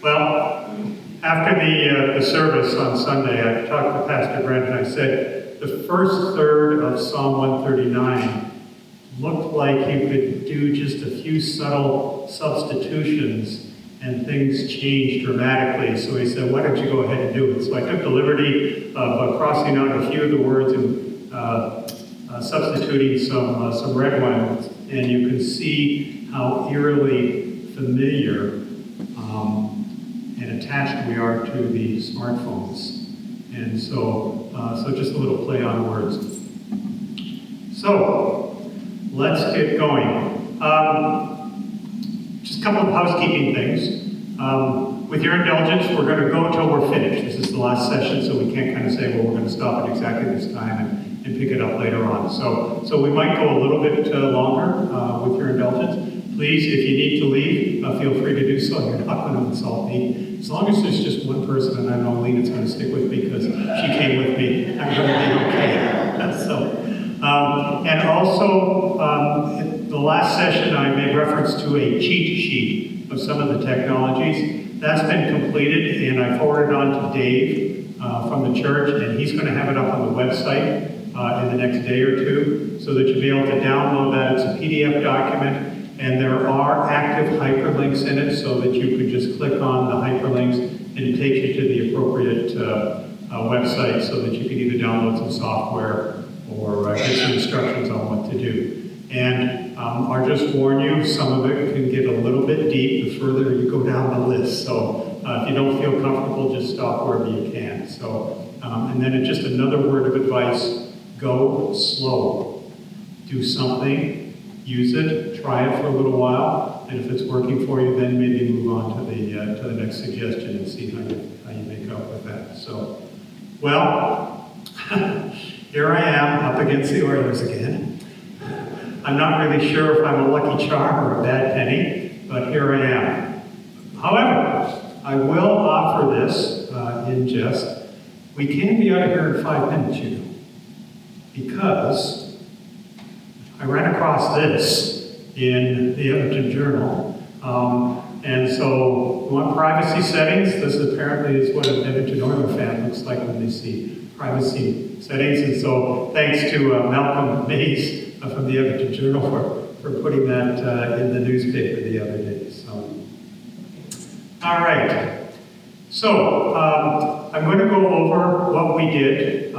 Well, after the service on Sunday, I talked to Pastor Brent and I said, the first third of Psalm 139 looked like you could do just a few subtle substitutions and things changed dramatically. So he said, why don't you go ahead and do it? So I took the liberty of crossing out a few of the words and substituting some red ones. And you can see how eerily familiar and attached we are to the smartphones. And so just a little play on words. So, let's get going. Just a couple of housekeeping things. With your indulgence, we're going to go until we're finished. This is the last session, so we can't kind of say, well, we're going to stop at exactly this time and pick it up later on. So we might go a little bit longer with your indulgence. Please, if you need to leave, feel free to do so. You're not going to insult me. As long as there's just one person, and I know Lena's going to stick with me because she came with me, I'm going to be okay. And also, in the last session, I made reference to a cheat sheet of some of the technologies. That's been completed, and I forwarded on to Dave from the church, and he's going to have it up on the website in the next day or two, so that you'll be able to download that. It's a PDF document. And there are active hyperlinks in it so that you can just click on the hyperlinks and it takes you to the appropriate website so that you can either download some software or get some instructions on what to do. And I'll just warn you, some of it can get a little bit deep the further you go down the list. So if you don't feel comfortable, just stop wherever you can. So, and then just another word of advice, go slow. Do something. Use it, try it for a little while, and if it's working for you, then maybe move on to the next suggestion and see how you make out with that. So, well, here I am up against the Oilers again. I'm not really sure if I'm a lucky charm or a bad penny, but here I am. However, I will offer this in jest. We can be out of here in 5 minutes, you know, because I ran across this in the Edmonton Journal. And so, we want privacy settings. This apparently is what an Edmonton Oilers fan looks like when they see privacy settings. And so, thanks to Malcolm Mays from the Edmonton Journal for putting that in the newspaper the other day. So, all right. So, I'm going to go over what we did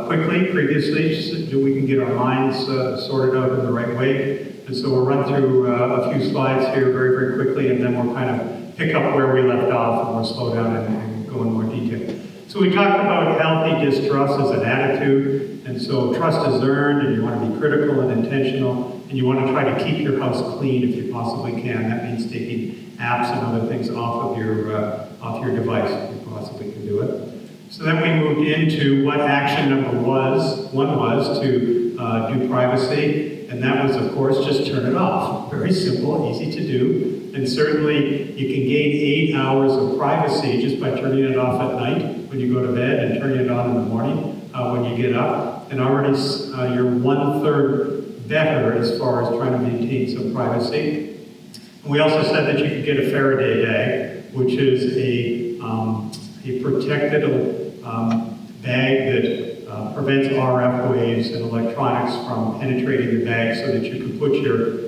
quickly previously, so we can get our minds sorted out in the right way. And so we'll run through a few slides here very, very quickly, and then we'll kind of pick up where we left off, and we'll slow down and go in more detail. So we talked about healthy distrust as an attitude, and so trust is earned, and you want to be critical and intentional, and you want to try to keep your house clean if you possibly can. That means taking apps and other things off of your device if you possibly can do it. So then we moved into what action number one was to do privacy, and that was, of course, just turn it off. Very simple, easy to do, and certainly you can gain 8 hours of privacy just by turning it off at night when you go to bed and turning it on in the morning when you get up, and already you're 1/3 better as far as trying to maintain some privacy. And we also said that you could get a Faraday bag, which is a protected bag that prevents RF waves and electronics from penetrating the bag so that you can put your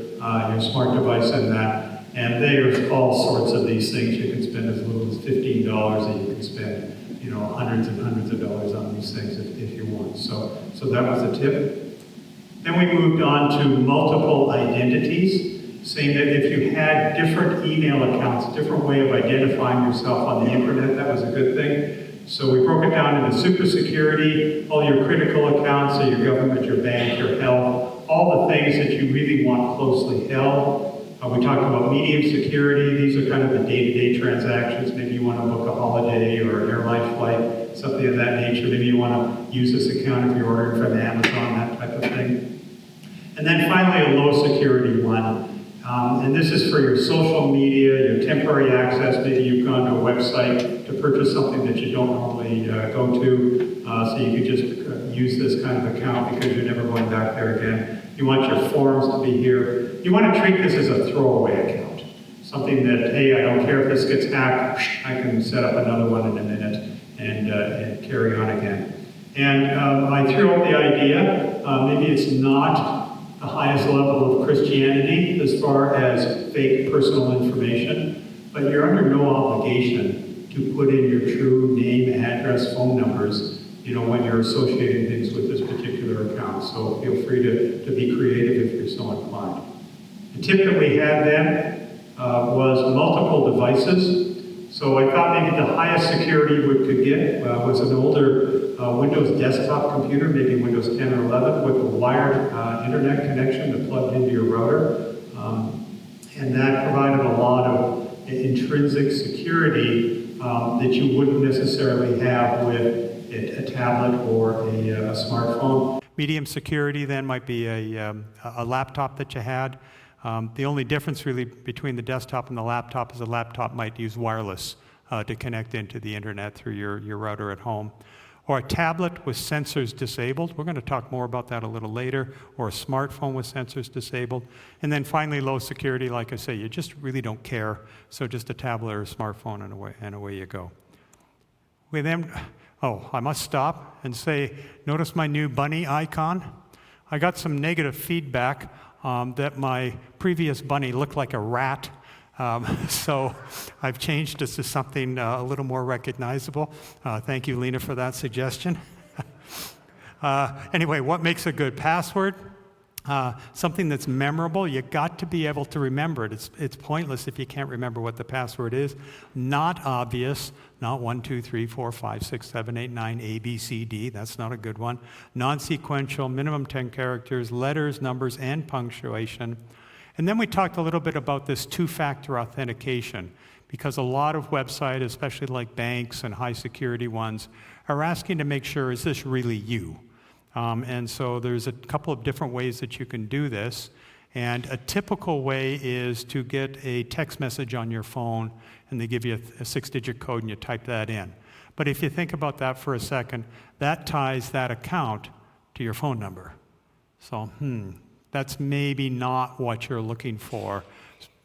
smart device in that. And there's all sorts of these things. You can spend as little as $15 and you can spend hundreds and hundreds of dollars on these things if you want. So that was a tip. Then we moved on to multiple identities, saying that if you had different email accounts, different way of identifying yourself on the internet, that was a good thing. So we broke it down into super security, all your critical accounts, so your government, your bank, your health, all the things that you really want closely held. We talked about medium security. These are kind of the day-to-day transactions. Maybe you want to book a holiday or an airline flight, something of that nature. Maybe you want to use this account if you're ordering from Amazon, that type of thing. And then finally, a low security one. And this is for your social media, your temporary access. Maybe you've gone to a website to purchase something that you don't normally go to. So you could just use this kind of account because you're never going back there again. You want your forms to be here. You want to treat this as a throwaway account. something that, hey, I don't care if this gets hacked, I can set up another one in a minute and carry on again. And I threw out the idea, maybe it's not the highest level of Christianity as far as fake personal information, but you're under no obligation to put in your true name, address, phone numbers, when you're associating things with this particular account. So feel free to be creative if you're so inclined. The tip that we had then was multiple devices. So I thought maybe the highest security we could get was an older Windows desktop computer, maybe Windows 10 or 11, with a wired internet connection that plugged into your router. And that provided a lot of intrinsic security that you wouldn't necessarily have with a tablet or a smartphone. Medium security then might be a laptop that you had. The only difference really between the desktop and the laptop is the laptop might use wireless to connect into the internet through your router at home. Or a tablet with sensors disabled. We're going to talk more about that a little later. Or a smartphone with sensors disabled. And then finally, low security, like I say, you just really don't care. So just a tablet or a smartphone and away you go. We then, I must stop and say, notice my new bunny icon? I got some negative feedback that my previous bunny looked like a rat. So I've changed this to something a little more recognizable. Thank you, Lena, for that suggestion. Anyway, what makes a good password? Something that's memorable. You got to be able to remember it. It's pointless if you can't remember what the password is. Not obvious. Not 1, 2, 3, 4, 5, 6, 7, 8, 9, A, B, C, D. That's not a good one. Non-sequential, minimum 10 characters, letters, numbers, and punctuation. And then we talked a little bit about this two-factor authentication, because a lot of websites, especially like banks and high security ones, are asking to make sure, is this really you? And so there's a couple of different ways that you can do this. And a typical way is to get a text message on your phone, and they give you a 6-digit code, and you type that in. But if you think about that for a second, that ties that account to your phone number. So, that's maybe not what you're looking for.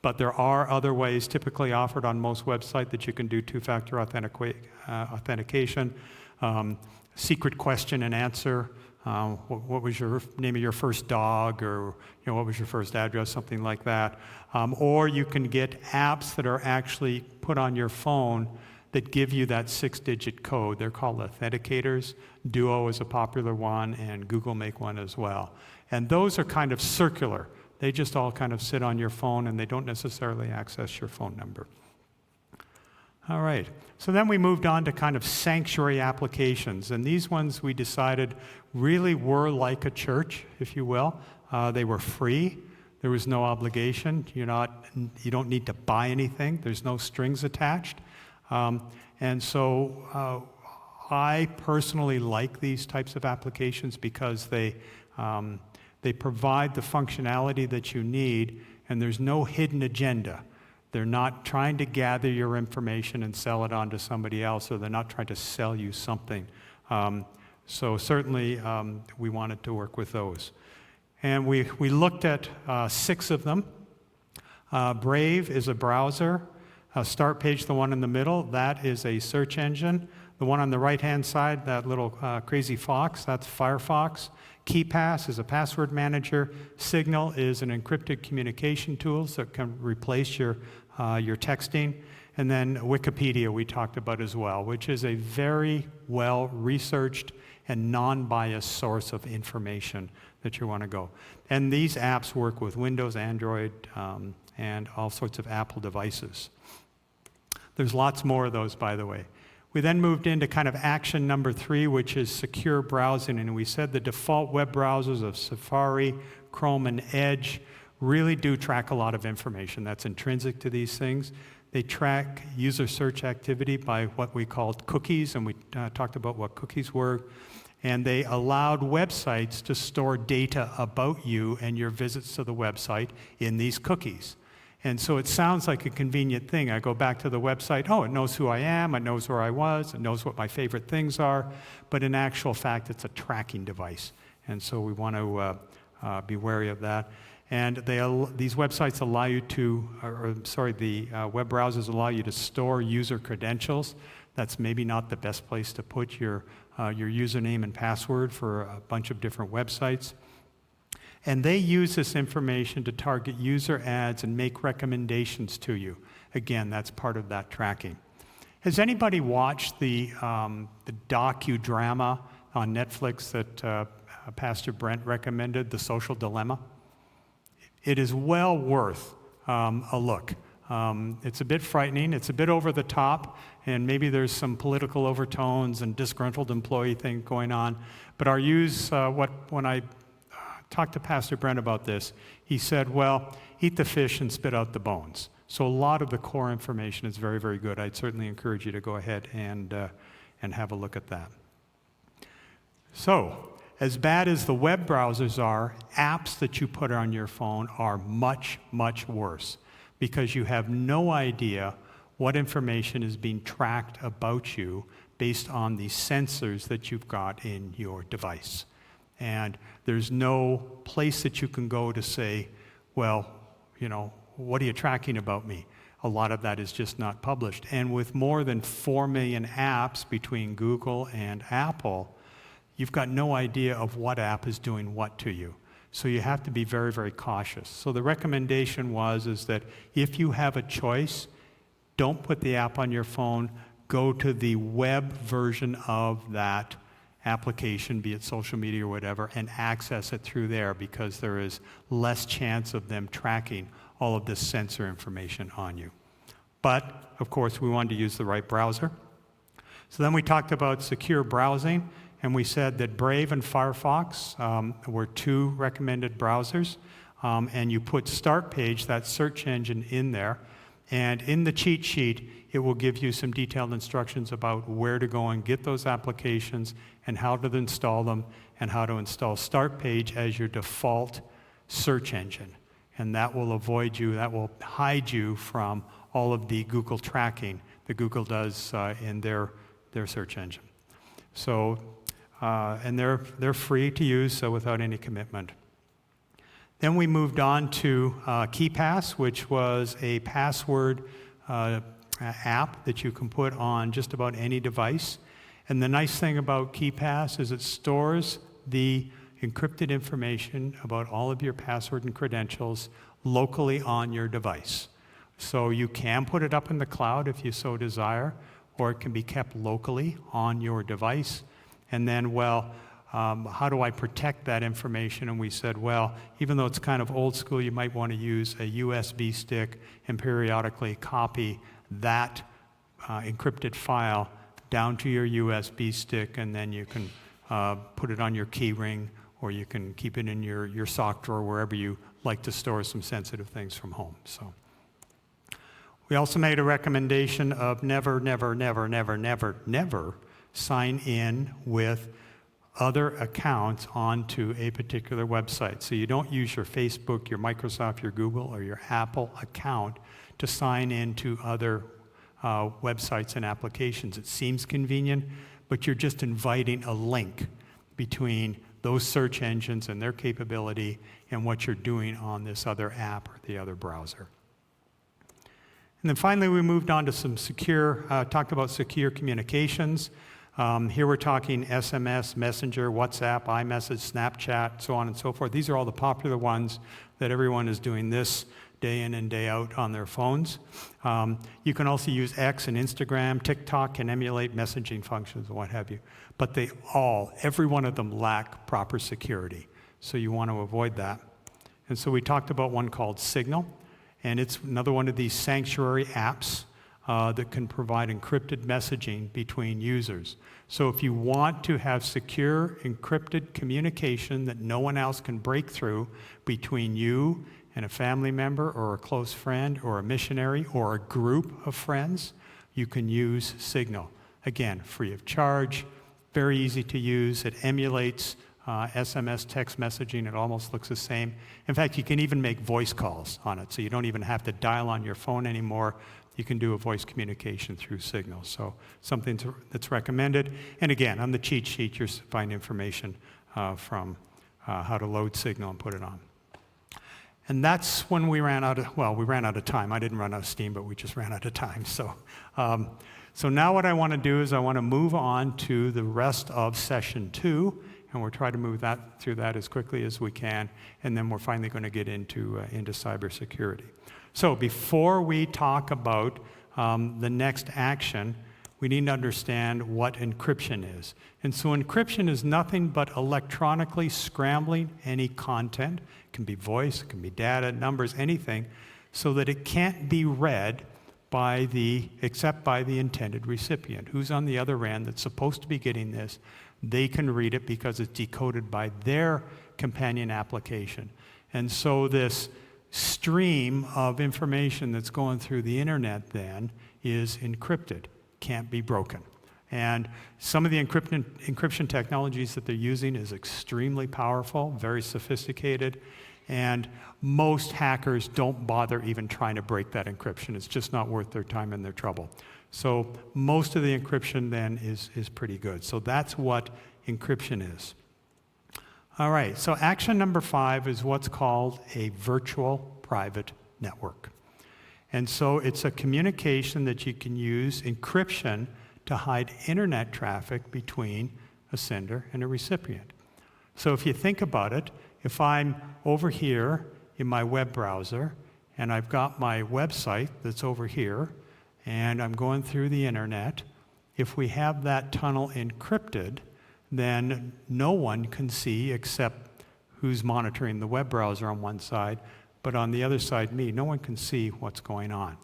But there are other ways typically offered on most websites that you can do two-factor authentication. Secret question and answer. What was your name of your first dog, or what was your first address, something like that. Or you can get apps that are actually put on your phone that give you that 6-digit code. They're called authenticators. Duo is a popular one, and Google make one as well. And those are kind of circular. They just all kind of sit on your phone, and they don't necessarily access your phone number. All right, so then we moved on to kind of sanctuary applications, and these ones we decided really were like a church, if you will. They were free. There was no obligation. You don't need to buy anything. There's no strings attached. And so I personally like these types of applications because they provide the functionality that you need, and there's no hidden agenda. They're not trying to gather your information and sell it on to somebody else, or they're not trying to sell you something. So certainly we wanted to work with those. And we looked at 6 of them. Brave is a browser. Start Page, the one in the middle, that is a search engine. The one on the right-hand side, that little crazy fox, that's Firefox. KeyPass is a password manager. Signal is an encrypted communication tool that can replace your texting. And then Wikipedia we talked about as well, which is a very well-researched and non-biased source of information that you want to go. And these apps work with Windows, Android, and all sorts of Apple devices. There's lots more of those, by the way. We then moved into kind of action number 3, which is secure browsing. And we said the default web browsers of Safari, Chrome, and Edge really do track a lot of information that's intrinsic to these things. They track user search activity by what we called cookies, and we talked about what cookies were. And they allowed websites to store data about you and your visits to the website in these cookies. And so it sounds like a convenient thing. I go back to the website, it knows who I am, it knows where I was, it knows what my favorite things are, but in actual fact, it's a tracking device. And so we want to be wary of that. And these websites allow you to, the web browsers allow you to store user credentials. That's maybe not the best place to put your username and password for a bunch of different websites. And they use this information to target user ads and make recommendations to you. Again, that's part of that tracking. Has anybody watched the docudrama on Netflix that Pastor Brent recommended, The Social Dilemma? It is well worth a look. It's a bit frightening, it's a bit over the top, and maybe there's some political overtones and disgruntled employee thing going on. But when I talked to Pastor Brent about this, he said, well, eat the fish and spit out the bones. So a lot of the core information is very, very good. I'd certainly encourage you to go ahead and have a look at that. So, as bad as the web browsers are, apps that you put on your phone are much, much worse because you have no idea what information is being tracked about you based on the sensors that you've got in your device. And there's no place that you can go to say, well, what are you tracking about me? A lot of that is just not published. And with more than 4 million apps between Google and Apple, you've got no idea of what app is doing what to you. So you have to be very, very cautious. So the recommendation is that if you have a choice, don't put the app on your phone, go to the web version of that application, be it social media or whatever, and access it through there because there is less chance of them tracking all of this sensor information on you. But, of course, we wanted to use the right browser. So then we talked about secure browsing, and we said that Brave and Firefox were 2 recommended browsers, and you put Start Page, that search engine, in there, and in the cheat sheet, it will give you some detailed instructions about where to go and get those applications and how to install them and how to install Start Page as your default search engine. And that will hide you from all of the Google tracking that Google does in their search engine. So, and they're free to use, so without any commitment. Then we moved on to KeePass, which was a password app that you can put on just about any device. And the nice thing about KeePass is it stores the encrypted information about all of your password and credentials locally on your device. So you can put it up in the cloud if you so desire, or it can be kept locally on your device. And then, how do I protect that information? And we said, well, even though it's kind of old school, you might want to use a USB stick and periodically copy that encrypted file down to your USB stick, and then you can put it on your key ring, or you can keep it in your sock drawer, wherever you like to store some sensitive things from home. So we also made a recommendation of never, never, never, never, never, never sign in with other accounts onto a particular website. So you don't use your Facebook, your Microsoft, your Google, or your Apple account to sign into other websites and applications. It seems convenient, but you're just inviting a link between those search engines and their capability and what you're doing on this other app or the other browser. And then finally, we moved on to some talked about secure communications. Here we're talking SMS, Messenger, WhatsApp, iMessage, Snapchat, so on and so forth. These are all the popular ones that everyone is doing this day in and day out on their phones. You can also use X and Instagram. TikTok can emulate messaging functions and what have you. But every one of them lack proper security. So you want to avoid that. And so we talked about one called Signal. And it's another one of these sanctuary apps that can provide encrypted messaging between users. So if you want to have secure encrypted communication that no one else can break through between you and a family member or a close friend or a missionary or a group of friends, you can use Signal. Again, free of charge, very easy to use. It emulates SMS text messaging. It almost looks the same. In fact, you can even make voice calls on it, so you don't even have to dial on your phone anymore. You can do a voice communication through Signal. So something that's recommended. And again, on the cheat sheet, you'll find information from how to load Signal and put it on. And that's when we ran out of time. I didn't run out of steam, but we just ran out of time. So now what I want to do is I want to move on to the rest of session 2, and we'll try to move through that as quickly as we can, and then we're finally going to get into cybersecurity. So before we talk about the next action, we need to understand what encryption is. And so encryption is nothing but electronically scrambling any content. It can be voice, it can be data, numbers, anything, so that it can't be read except by the intended recipient. Who's on the other end that's supposed to be getting this, they can read it because it's decoded by their companion application. And so this stream of information that's going through the internet then is encrypted, can't be broken. And some of the encryption technologies that they're using is extremely powerful, very sophisticated, and most hackers don't bother even trying to break that encryption. It's just not worth their time and their trouble. So most of the encryption then is pretty good. So that's what encryption is. All right, so action number 5 is what's called a virtual private network. And so it's a communication that you can use encryption to hide internet traffic between a sender and a recipient. So if you think about it, if I'm over here in my web browser and I've got my website that's over here and I'm going through the internet, if we have that tunnel encrypted, then no one can see except who's monitoring the web browser on one side, but on the other side, me, no one can see what's going on.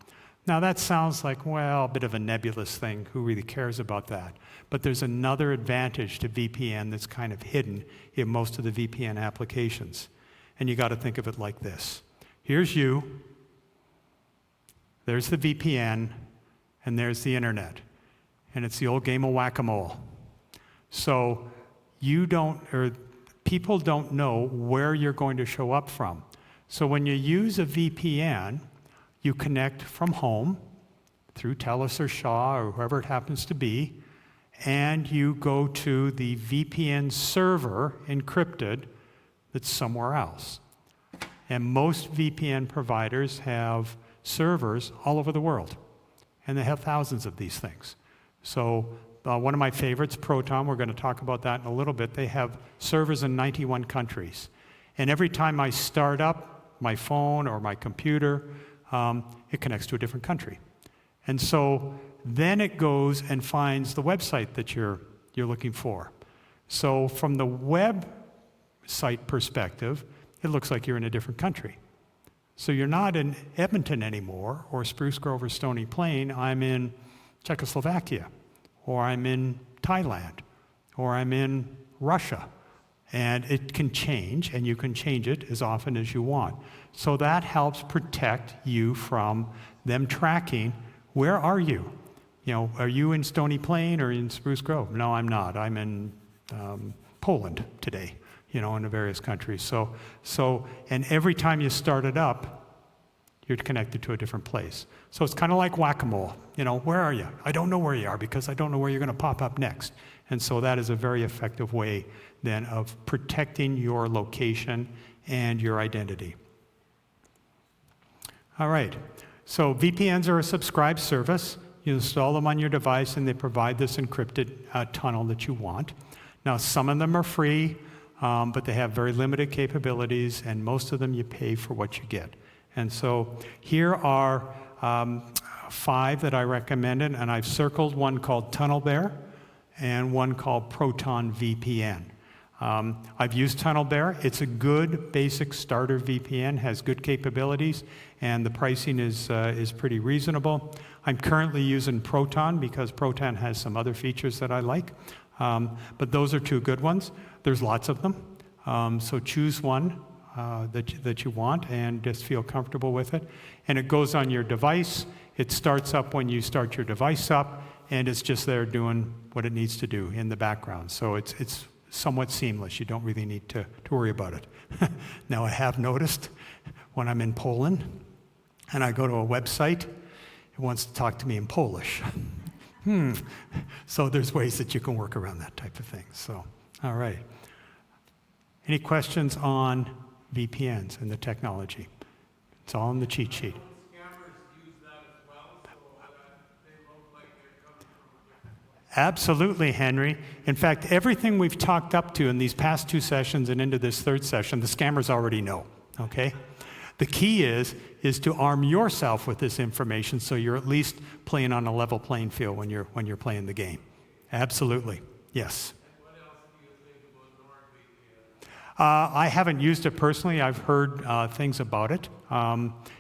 Now that sounds like, well, a bit of a nebulous thing. Who really cares about that? But there's another advantage to VPN that's kind of hidden in most of the VPN applications. And you got to think of it like this. Here's you, there's the VPN, and there's the internet. And it's the old game of whack-a-mole. So people don't know where you're going to show up from. So when you use a VPN, you connect from home through TELUS or Shaw or whoever it happens to be, and you go to the VPN server encrypted that's somewhere else. And most VPN providers have servers all over the world, and they have thousands of these things. So one of my favorites, Proton, we're going to talk about that in a little bit. They have servers in 91 countries. And every time I start up my phone or my computer, it connects to a different country. And so then it goes and finds the website that you're looking for. So from the website perspective, it looks like you're in a different country. So you're not in Edmonton anymore, or Spruce Grove or Stony Plain. I'm in Czechoslovakia, or I'm in Thailand, or I'm in Russia. And it can change, and you can change it as often as you want. So that helps protect you from them tracking, where are you? Are you in Stony Plain or in Spruce Grove? No, I'm not. I'm in Poland today, in the various countries. So, and every time you start it up, you're connected to a different place. So it's kind of like whack-a-mole. Where are you? I don't know where you are because I don't know where you're going to pop up next. And so that is a very effective way then of protecting your location and your identity. All right, so VPNs are a subscribed service. You install them on your device and they provide this encrypted tunnel that you want. Now some of them are free, but they have very limited capabilities, and most of them you pay for what you get. And so here are 5 that I recommended, and I've circled one called TunnelBear and one called Proton VPN. I've used TunnelBear. It's a good basic starter VPN, has good capabilities, and the pricing is pretty reasonable. I'm currently using Proton because Proton has some other features that I like, but those are 2 good ones. There's lots of them, so choose one that you want and just feel comfortable with it. And it goes on your device. It starts up when you start your device up, and it's just there doing what it needs to do in the background. So it's somewhat seamless. You don't really need to worry about it. Now, I have noticed when I'm in Poland and I go to a website, it wants to talk to me in Polish. So there's ways that you can work around that type of thing. So, all right. Any questions on VPNs and the technology. It's all in the cheat sheet. Scammers use that as well, so they look like they're coming from a different place. Absolutely, Henry. In fact, everything we've talked up to in these past 2 sessions and into this 3rd session, the scammers already know, okay? The key is to arm yourself with this information so you're at least playing on a level playing field when you're playing the game. Absolutely, yes. What else do you think about NordVPN? I haven't used it personally. I've heard things about it.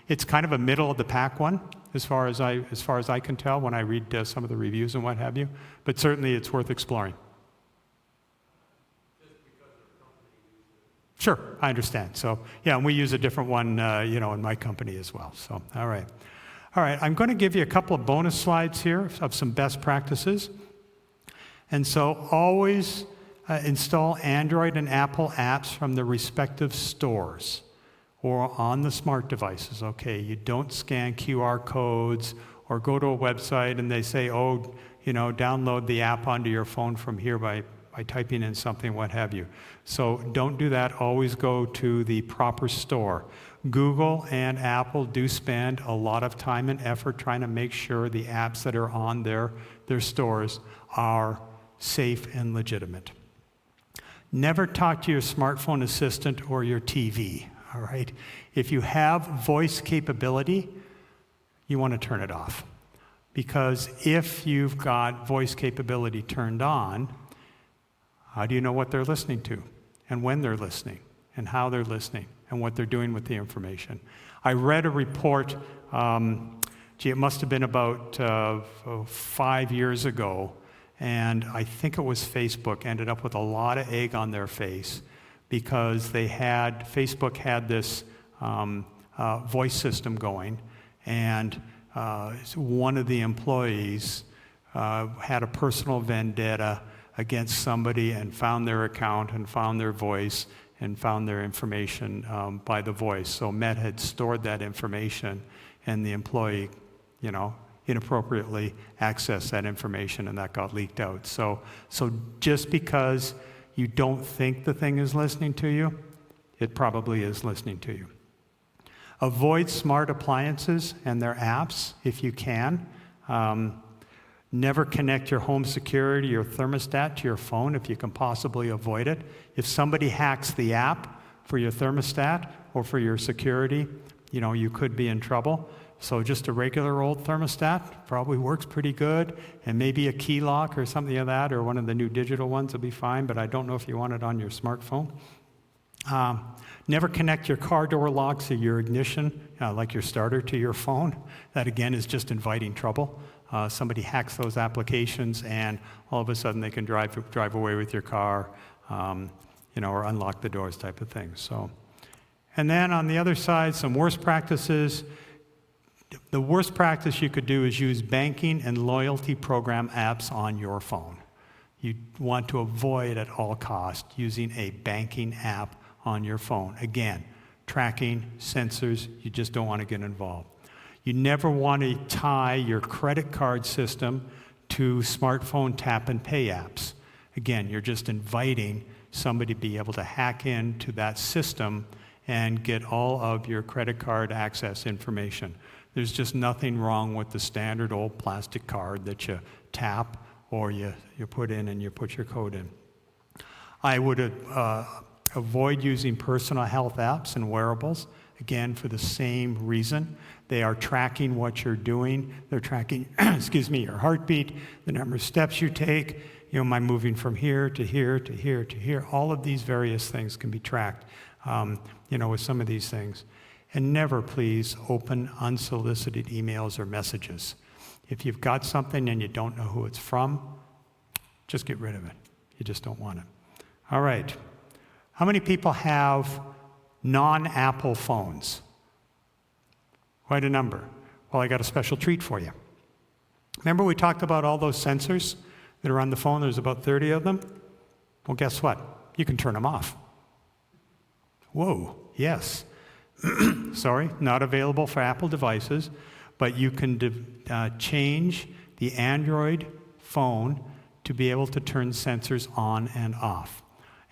It's kind of a middle of the pack one, as far as I can tell when I read some of the reviews and what have you. But certainly, it's worth exploring. Just because their company uses it. Sure, I understand. So yeah, and we use a different one, in my company as well. So all right, I'm going to give you a couple of bonus slides here of some best practices. And so always install Android and Apple apps from the respective stores or on the smart devices, okay? You don't scan QR codes or go to a website and they say, download the app onto your phone from here by typing in something, what have you. So don't do that. Always go to the proper store. Google and Apple do spend a lot of time and effort trying to make sure the apps that are on their stores are safe and legitimate. Never talk to your smartphone assistant or your TV, all right? If you have voice capability, you want to turn it off. Because if you've got voice capability turned on, how do you know what they're listening to and when they're listening and how they're listening and what they're doing with the information? I read a report, it must have been about 5 years ago, and I think it was Facebook ended up with a lot of egg on their face because Facebook had this voice system going, and one of the employees had a personal vendetta against somebody and found their account and found their voice and found their information by the voice. So Met had stored that information, and the employee, inappropriately accessed that information, and that got leaked out. So just because you don't think the thing is listening to you, it probably is listening to you. Avoid smart appliances and their apps if you can. Never connect your home security or thermostat to your phone if you can possibly avoid it. If somebody hacks the app for your thermostat or for your security, you could be in trouble. So just a regular old thermostat probably works pretty good, and maybe a key lock or something like that, or one of the new digital ones will be fine, but I don't know if you want it on your smartphone. Never connect your car door locks or your ignition, like your starter, to your phone. That, again, is just inviting trouble. Somebody hacks those applications, and all of a sudden they can drive away with your car, or unlock the doors type of thing. So, and then on the other side, some worst practices. The worst practice you could do is use banking and loyalty program apps on your phone. You want to avoid at all costs using a banking app on your phone. Again, tracking, sensors, you just don't want to get involved. You never want to tie your credit card system to smartphone tap and pay apps. Again, you're just inviting somebody to be able to hack into that system and get all of your credit card access information. There's just nothing wrong with the standard old plastic card that you tap or you put in and you put your code in. I would avoid using personal health apps and wearables, again, for the same reason. They are tracking what you're doing. They're tracking, your heartbeat, the number of steps you take. Am I moving from here to here to here to here? All of these various things can be tracked, with some of these things. And never, please, open unsolicited emails or messages. If you've got something and you don't know who it's from, just get rid of it. You just don't want it. All right. How many people have non-Apple phones? Quite a number. Well, I got a special treat for you. Remember we talked about all those sensors that are on the phone? There's about 30 of them. Well, guess what? You can turn them off. Whoa, yes. Sorry, not available for Apple devices, but you can change the Android phone to be able to turn sensors on and off.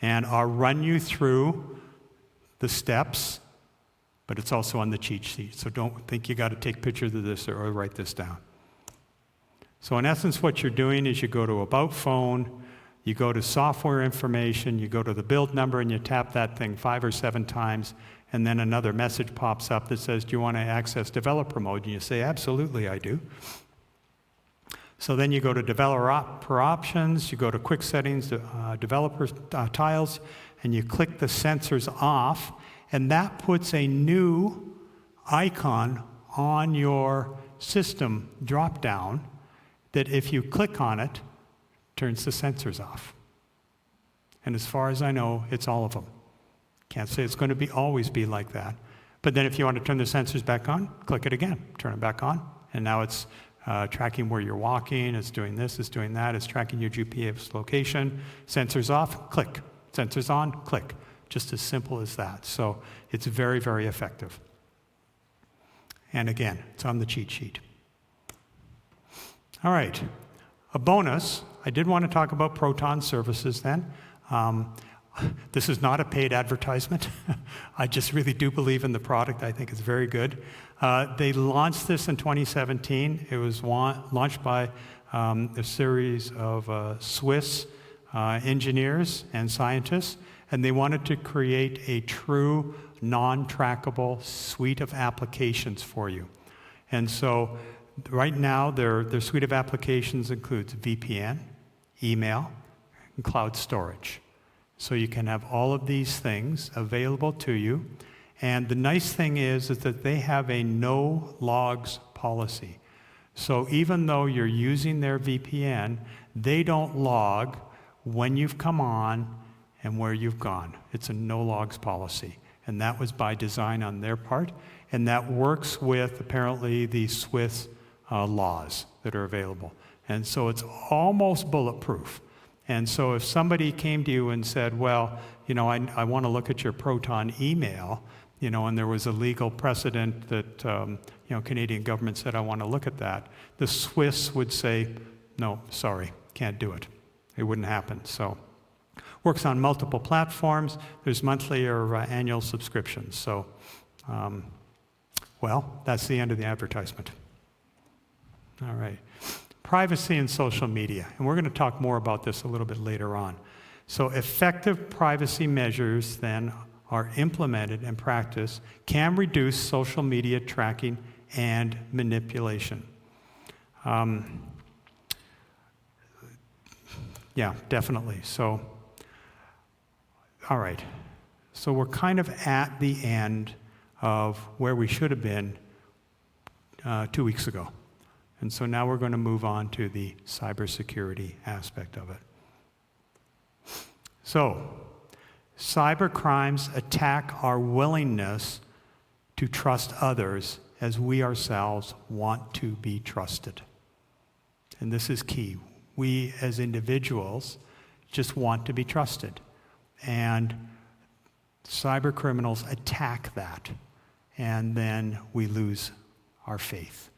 And I'll run you through the steps, but it's also on the cheat sheet. So don't think you got to take pictures of this or write this down. So in essence, what you're doing is you go to About Phone, you go to Software Information, you go to the build number, and you tap that thing 5 or 7 times, and then another message pops up that says, do you want to access developer mode? And you say, absolutely, I do. So then you go to Developer Options, you go to Quick Settings, Developer Tiles, and you click the sensors off, and that puts a new icon on your system drop-down that if you click on it, turns the sensors off. And as far as I know, it's all of them. Can't say it's going to always be like that. But then if you want to turn the sensors back on, click it again, turn it back on, and now it's tracking where you're walking, it's doing this, it's doing that, it's tracking your GPS location. Sensors off, click. Sensors on, click. Just as simple as that. So it's very, very effective. And again, it's on the cheat sheet. All right, a bonus. I did want to talk about Proton services then. This is not a paid advertisement. I just really do believe in the product. I think it's very good. They launched this in 2017. It was launched by a series of Swiss engineers and scientists, and they wanted to create a true non-trackable suite of applications for you. And so right now, their suite of applications includes VPN, email, and cloud storage. So you can have all of these things available to you. And the nice thing is that they have a no logs policy. So even though you're using their VPN, they don't log when you've come on and where you've gone. It's a no logs policy. And that was by design on their part. And that works with apparently the Swiss laws that are available. And so it's almost bulletproof. And so if somebody came to you and said, well, I want to look at your Proton email, and there was a legal precedent that, Canadian government said, I want to look at that, the Swiss would say, no, sorry, can't do it. It wouldn't happen. So works on multiple platforms. There's monthly or annual subscriptions. So, that's the end of the advertisement. All right. Privacy and social media. And we're going to talk more about this a little bit later on. So effective privacy measures then are implemented and practiced can reduce social media tracking and manipulation. Yeah, definitely. So, all right. So we're kind of at the end of where we should have been 2 weeks ago. And so now we're going to move on to the cybersecurity aspect of it. So, cyber crimes attack our willingness to trust others as we ourselves want to be trusted. And this is key. We as individuals just want to be trusted. And cyber criminals attack that. And then we lose our faith.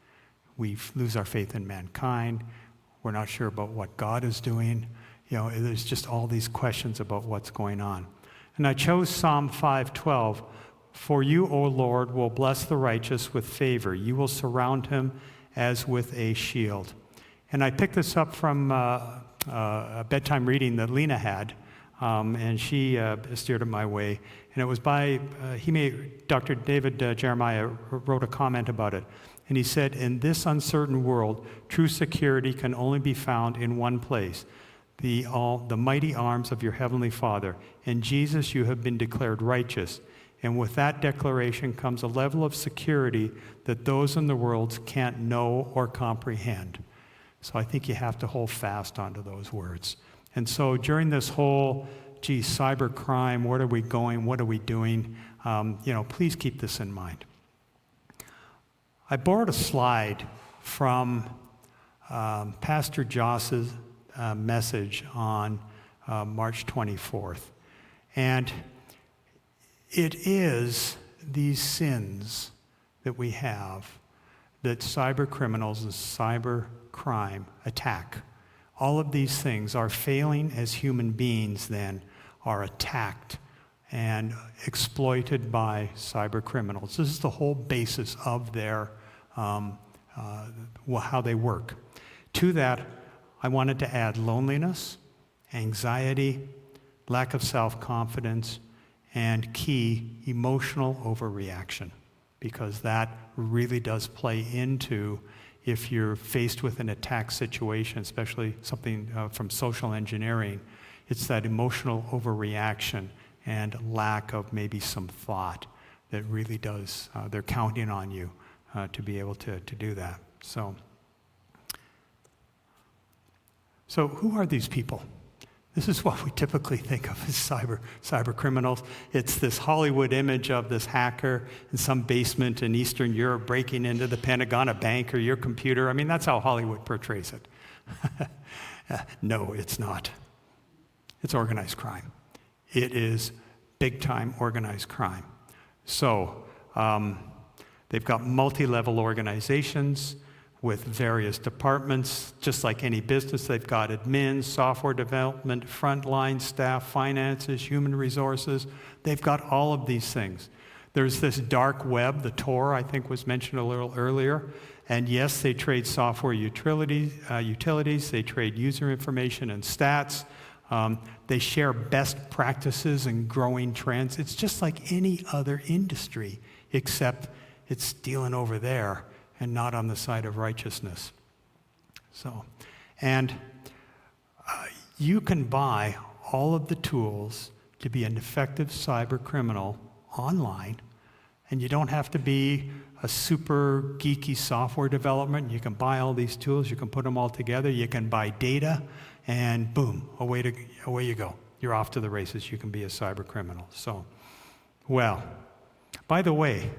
We lose our faith in mankind. We're not sure about what God is doing. There's just all these questions about what's going on. And I chose Psalm 5:12. For you, O Lord, will bless the righteous with favor. You will surround him as with a shield. And I picked this up from a bedtime reading that Lena had, and she steered it my way. And it was by, Dr. David Jeremiah wrote a comment about it. And he said, in this uncertain world, true security can only be found in one place, the mighty arms of your heavenly Father. In Jesus, you have been declared righteous. And with that declaration comes a level of security that those in the world can't know or comprehend. So I think you have to hold fast onto those words. And so during this whole, cyber crime, where are we going? What are we doing? Please keep this in mind. I borrowed a slide from Pastor Joss's message on March 24th. And it is these sins that we have that cyber criminals and cyber crime attack. All of these things, our failing as human beings then, are attacked and exploited by cyber criminals. This is the whole basis of their how they work. To that, I wanted to add loneliness, anxiety, lack of self-confidence, and key, emotional overreaction, because that really does play into if you're faced with an attack situation, especially something from social engineering. It's that emotional overreaction and lack of maybe some thought that really does, they're counting on you to be able to do that. So who are these people? This is what we typically think of as cyber criminals. It's this Hollywood image of this hacker in some basement in Eastern Europe breaking into the Pentagon, a bank, or your computer. I mean, that's how Hollywood portrays it. No, it's not. It's organized crime. It is big-time organized crime. So they've got multi-level organizations with various departments. Just like any business, they've got admins, software development, frontline staff, finances, human resources. They've got all of these things. There's this dark web, the Tor, I think was mentioned a little earlier. And yes, they trade software utilities, they trade user information and stats. They share best practices and growing trends. It's just like any other industry, except it's dealing over there and not on the side of righteousness. You can buy all of the tools to be an effective cyber criminal online, and you don't have to be a super geeky software development. You can buy all these tools, you can put them all together, you can buy data, and boom, away you go. You're off to the races. You can be a cyber criminal. Well, by the way,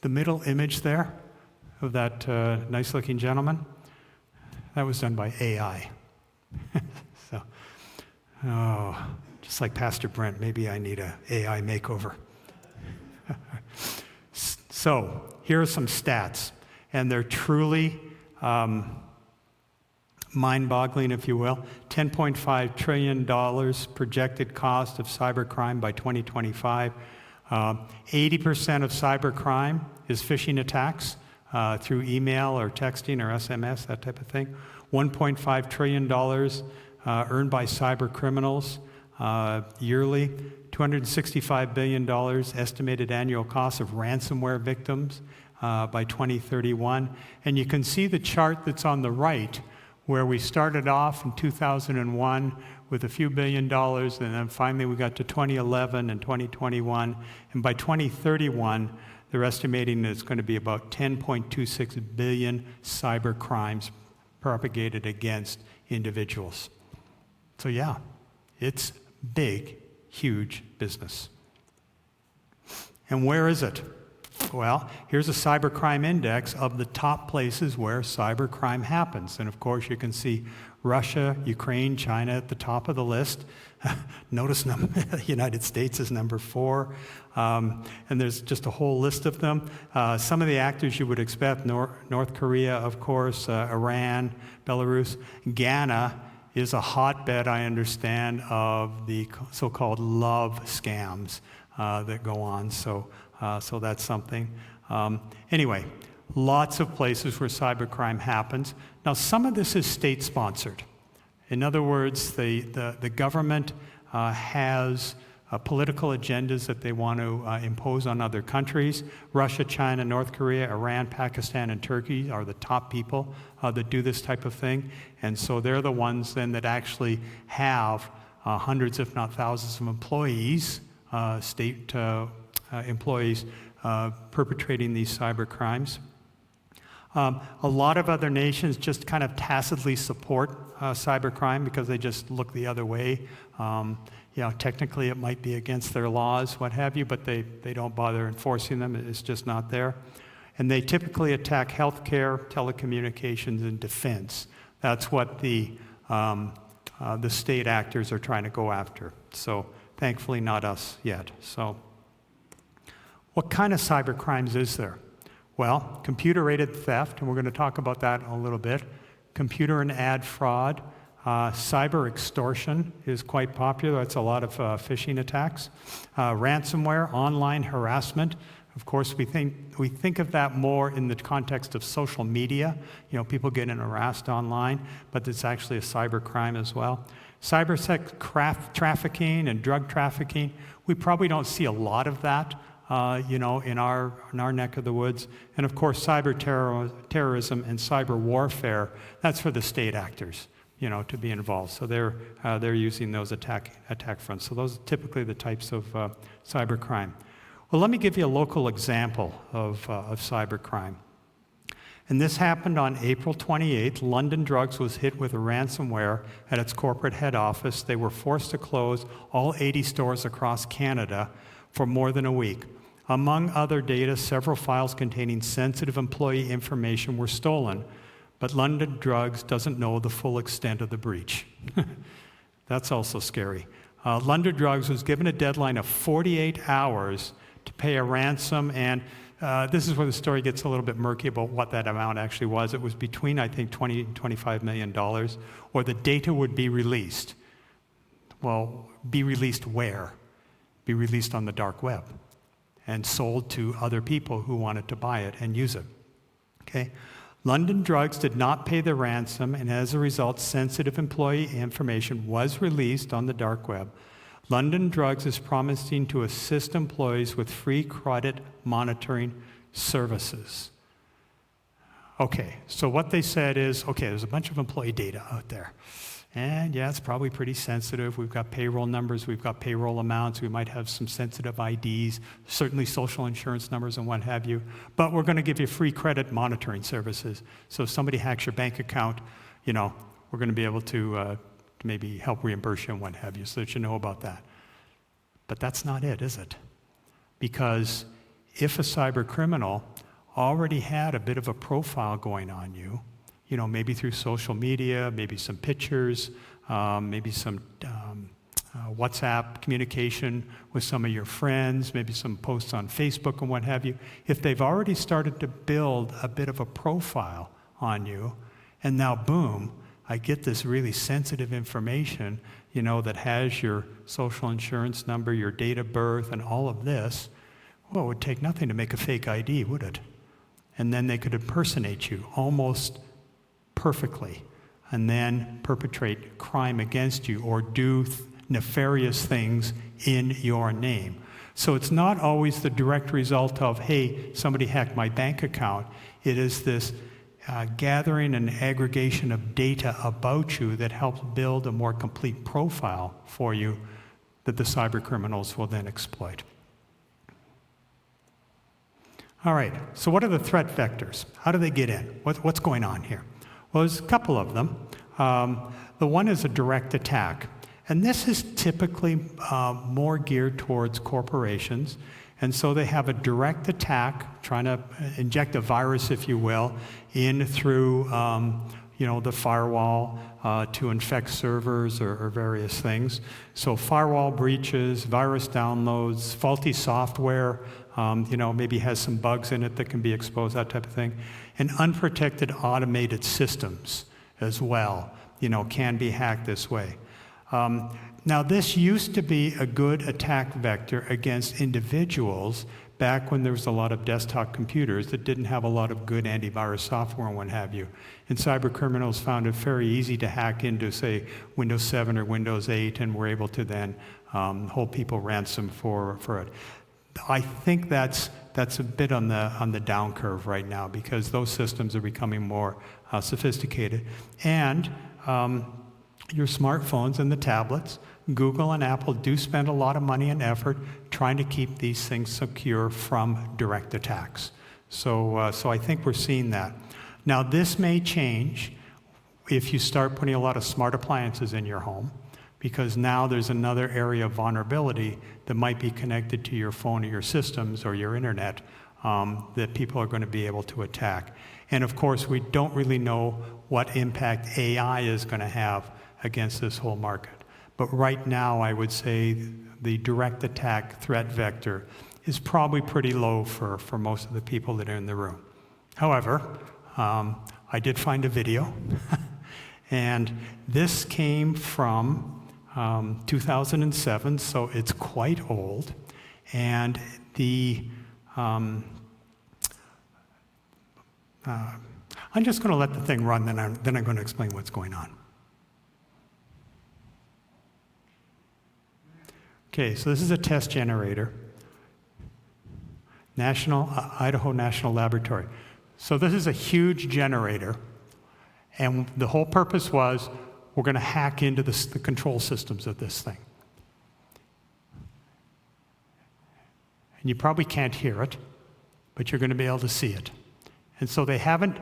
the middle image there of that nice-looking gentleman, that was done by AI. Just like Pastor Brent, maybe I need an AI makeover. So here are some stats, and they're truly mind-boggling, if you will. $10.5 trillion projected cost of cybercrime by 2025. 80% of cybercrime is phishing attacks through email or texting or SMS, that type of thing. $1.5 trillion earned by cyber criminals yearly. $265 billion estimated annual cost of ransomware victims by 2031. And you can see the chart that's on the right, where we started off in 2001 with a few $1 billion, and then finally we got to 2011 and 2021. And by 2031, they're estimating that it's going to be about 10.26 billion cyber crimes propagated against individuals. So yeah, it's big, huge business. And where is it? Well, here's a cybercrime index of the top places where cybercrime happens. And of course, you can see Russia, Ukraine, China at the top of the list. Notice the United States is number 4. And there's just a whole list of them. Some of the actors you would expect, North Korea, of course, Iran, Belarus. Ghana is a hotbed, I understand, of the so-called love scams that go on. So that's something. Anyway, lots of places where cybercrime happens. Now, some of this is state-sponsored. In other words, the government has political agendas that they want to impose on other countries. Russia, China, North Korea, Iran, Pakistan, and Turkey are the top people that do this type of thing. And so they're the ones then that actually have hundreds, if not thousands, of employees, state employees, perpetrating these cyber crimes. A lot of other nations just kind of tacitly support cybercrime because they just look the other way. Technically it might be against their laws, what have you, but they don't bother enforcing them. It's just not there. And they typically attack healthcare, telecommunications, and defense. That's what the state actors are trying to go after. So thankfully not us yet. So what kind of cyber crimes is there? Well, computer-aided theft, and we're going to talk about that in a little bit. Computer and ad fraud, Cyber extortion is quite popular. That's a lot of phishing attacks. Ransomware, online harassment. Of course, we think of that more in the context of social media. You know, people getting harassed online, but it's actually a cyber crime as well. Cyber sex trafficking and drug trafficking. We probably don't see a lot of that, you know, in our neck of the woods. And of course, terrorism and cyber warfare. That's for the state actors, you know, to be involved. So they're using those attack fronts. So those are typically the types of cyber crime. Well, let me give you a local example of cybercrime. And this happened on April 28th. London Drugs was hit with a ransomware at its corporate head office. They were forced to close all 80 stores across Canada for more than a week. Among other data, several files containing sensitive employee information were stolen, but London Drugs doesn't know the full extent of the breach. That's also scary. London Drugs was given a deadline of 48 hours to pay a ransom, and this is where the story gets a little bit murky about what that amount actually was. It was between, I think, $20 and $25 million, or the data would be released. Well, be released where? Be released on the dark web and sold to other people who wanted to buy it and use it. Okay? London Drugs did not pay the ransom, and as a result, sensitive employee information was released on the dark web. London Drugs is promising to assist employees with free credit monitoring services. Okay, so what they said is, okay, there's a bunch of employee data out there. And yeah, it's probably pretty sensitive. We've got payroll numbers, we've got payroll amounts, we might have some sensitive IDs, certainly social insurance numbers and what have you. But we're going to give you free credit monitoring services. So if somebody hacks your bank account, you know, we're going to be able to maybe help reimburse you and what have you, so that you know about that. But that's not it, is it? Because if a cyber criminal already had a bit of a profile going on you, you know, maybe through social media, maybe some pictures, maybe some WhatsApp communication with some of your friends, maybe some posts on Facebook and what have you, if they've already started to build a bit of a profile on you, and now boom, I get this really sensitive information, you know, that has your social insurance number, your date of birth, and all of this. Well, it would take nothing to make a fake ID, would it? And then they could impersonate you almost perfectly, and then perpetrate crime against you or do nefarious things in your name. So it's not always the direct result of, hey, somebody hacked my bank account. It is this gathering and aggregation of data about you that helps build a more complete profile for you that the cyber criminals will then exploit. All right, so what are the threat vectors? How do they get in? What's going on here? Well, there's a couple of them. The one is a direct attack. And this is typically more geared towards corporations. And so they have a direct attack, trying to inject a virus, if you will, in through you know, the firewall to infect servers or various things. So firewall breaches, virus downloads, faulty software, you know, maybe has some bugs in it that can be exposed, that type of thing. And unprotected automated systems as well, you know, can be hacked this way. Now, this used to be a good attack vector against individuals back when there was a lot of desktop computers that didn't have a lot of good antivirus software and what have you. And cyber criminals found it very easy to hack into, say, Windows 7 or Windows 8, and were able to then hold people ransom for it. I think that's a bit on the down curve right now, because those systems are becoming more sophisticated. And your smartphones and the tablets, Google and Apple do spend a lot of money and effort trying to keep these things secure from direct attacks. So I think we're seeing that. Now, this may change if you start putting a lot of smart appliances in your home, because now there's another area of vulnerability that might be connected to your phone or your systems or your internet that people are going to be able to attack. And of course, we don't really know what impact AI is going to have against this whole market. But right now, I would say the direct attack threat vector is probably pretty low for most of the people that are in the room. However, I did find a video, And this came from 2007, so it's quite old. And I'm just going to let the thing run, then I'm going to explain what's going on. Okay, so this is a test generator. Idaho National Laboratory. So this is a huge generator, and the whole purpose was we're going to hack into the control systems of this thing. And you probably can't hear it, but you're going to be able to see it. And so they haven't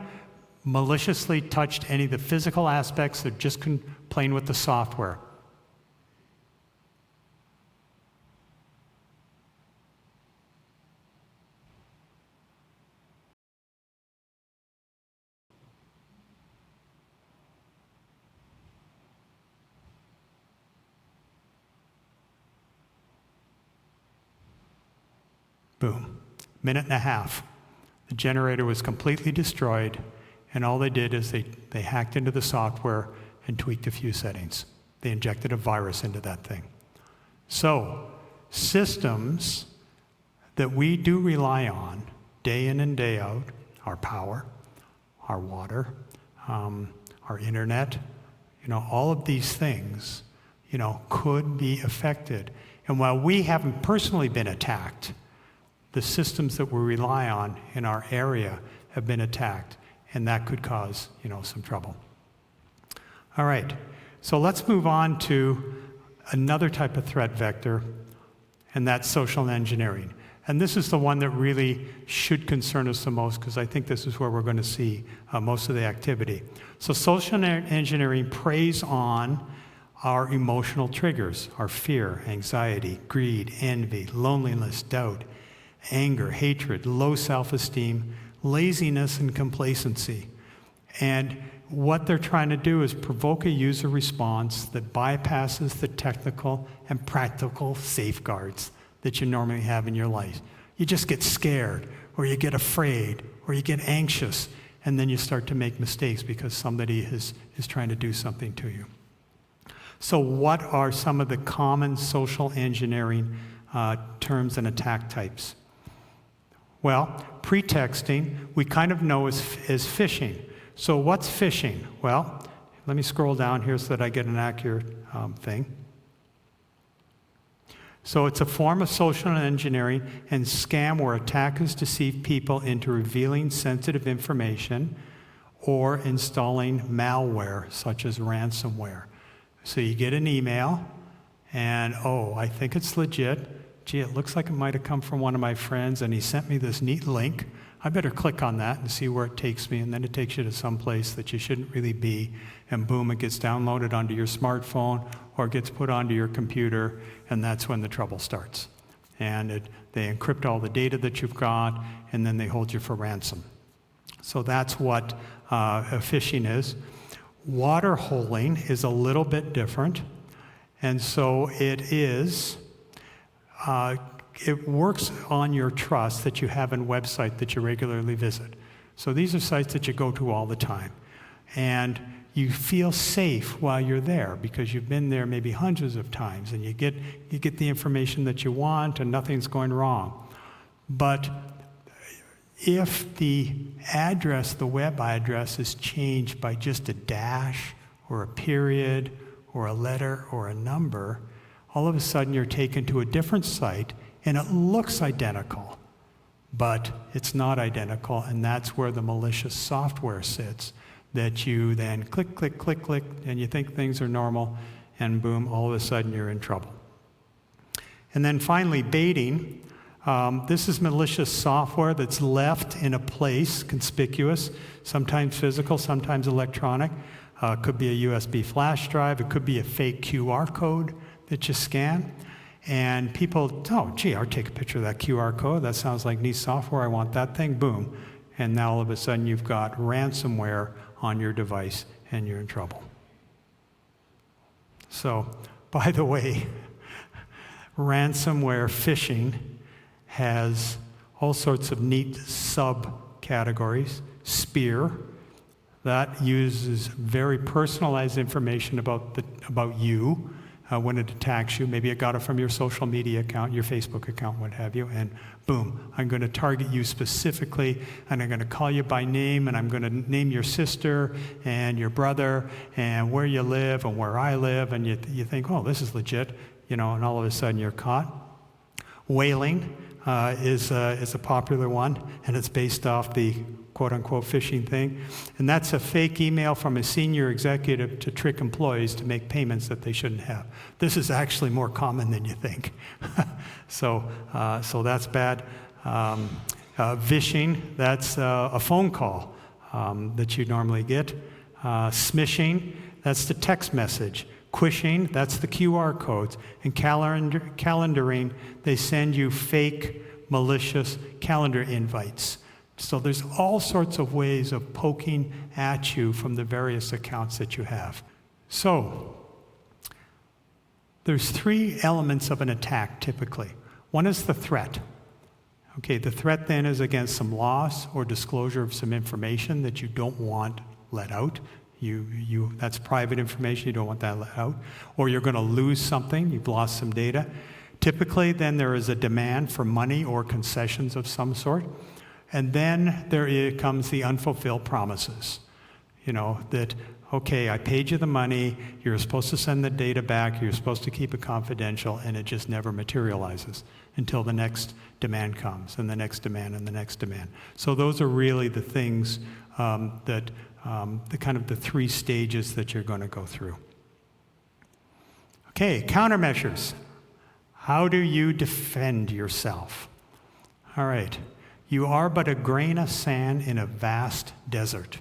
maliciously touched any of the physical aspects, they're just playing with the software. Boom. Minute and a half. The generator was completely destroyed, and all they did is they hacked into the software and tweaked a few settings. They injected a virus into that thing. So, systems that we do rely on day in and day out, our power, our water, our internet, all of these things, could be affected. And while we haven't personally been attacked, the systems that we rely on in our area have been attacked, and that could cause, some trouble. All right, so let's move on to another type of threat vector, and that's social engineering. And this is the one that really should concern us the most, because I think this is where we're going to see most of the activity. So social engineering preys on our emotional triggers, our fear, anxiety, greed, envy, loneliness, doubt, anger, hatred, low self-esteem, laziness, and complacency. And what they're trying to do is provoke a user response that bypasses the technical and practical safeguards that you normally have in your life. You just get scared, or you get afraid, or you get anxious, and then you start to make mistakes because somebody is trying to do something to you. So what are some of the common social engineering terms and attack types? Well, pretexting, we kind of know as phishing. So what's phishing? Well, let me scroll down here so that I get an accurate thing. So it's a form of social engineering and scam where attackers deceive people into revealing sensitive information or installing malware, such as ransomware. So you get an email, and I think it's legit. Gee, it looks like it might have come from one of my friends, and he sent me this neat link. I better click on that and see where it takes me, and then it takes you to some place that you shouldn't really be, and boom, it gets downloaded onto your smartphone or gets put onto your computer, and that's when the trouble starts. And they encrypt all the data that you've got, and then they hold you for ransom. So that's what phishing is. Water holing is a little bit different, and so it is... it works on your trust that you have in website that you regularly visit. So these are sites that you go to all the time. And you feel safe while you're there because you've been there maybe hundreds of times, and you get the information that you want and nothing's going wrong. But if the web address is changed by just a dash or a period or a letter or a number, all of a sudden you're taken to a different site, and it looks identical, but it's not identical, and that's where the malicious software sits, that you then click, click, click, click, and you think things are normal, and boom, all of a sudden you're in trouble. And then finally, baiting. This is malicious software that's left in a place, conspicuous, sometimes physical, sometimes electronic. It could be a USB flash drive, it could be a fake QR code that you scan, and people, I'll take a picture of that QR code, that sounds like neat software, I want that thing, boom. And now all of a sudden you've got ransomware on your device and you're in trouble. So, by the way, ransomware phishing has all sorts of neat subcategories. Spear, That uses very personalized information about you when it attacks you. Maybe it got it from your social media account, your Facebook account, what have you, and boom, I'm going to target you specifically, and I'm going to call you by name, and I'm going to name your sister and your brother and where you live and where I live, and you think, oh, this is legit, and all of a sudden you're caught. Whaling is a popular one, and it's based off the quote-unquote phishing thing. And that's a fake email from a senior executive to trick employees to make payments that they shouldn't have. This is actually more common than you think. So that's bad. Vishing, that's a phone call that you normally get. Smishing, that's the text message. Quishing, that's the QR codes. And calendaring, they send you fake, malicious calendar invites. So there's all sorts of ways of poking at you from the various accounts that you have. So there's 3 elements of an attack typically. One is the threat. Okay, the threat then is against some loss or disclosure of some information that you don't want let out. That's private information, you don't want that let out. Or you're going to lose something, you've lost some data. Typically then there is a demand for money or concessions of some sort. And then there comes the unfulfilled promises. That, okay, I paid you the money, you're supposed to send the data back, you're supposed to keep it confidential, and it just never materializes until the next demand comes, and the next demand, and the next demand. So those are really the things the 3 stages that you're going to go through. Okay, countermeasures. How do you defend yourself? All right. You are but a grain of sand in a vast desert.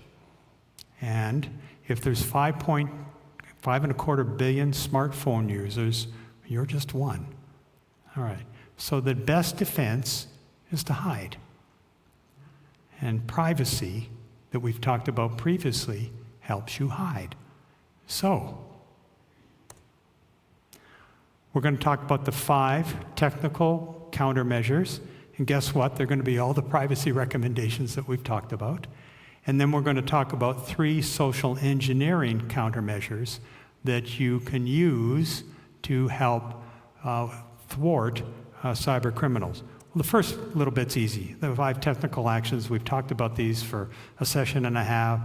And if there's 5.25 billion smartphone users, you're just one. All right. So the best defense is to hide. And privacy, that we've talked about previously, helps you hide. So, we're going to talk about the 5 technical countermeasures. And guess what? They're going to be all the privacy recommendations that we've talked about. And then we're going to talk about 3 social engineering countermeasures that you can use to help thwart cyber criminals. Well, the first little bit's easy. The 5 technical actions, we've talked about these for a session and a half.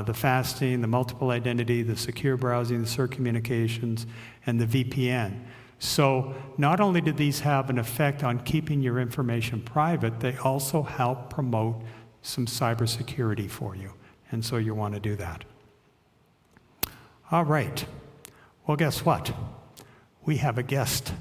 The fasting, the multiple identity, the secure browsing, the secure communications, and the VPN. So not only do these have an effect on keeping your information private, they also help promote some cybersecurity for you. And so you want to do that. All right. Well, guess what? We have a guest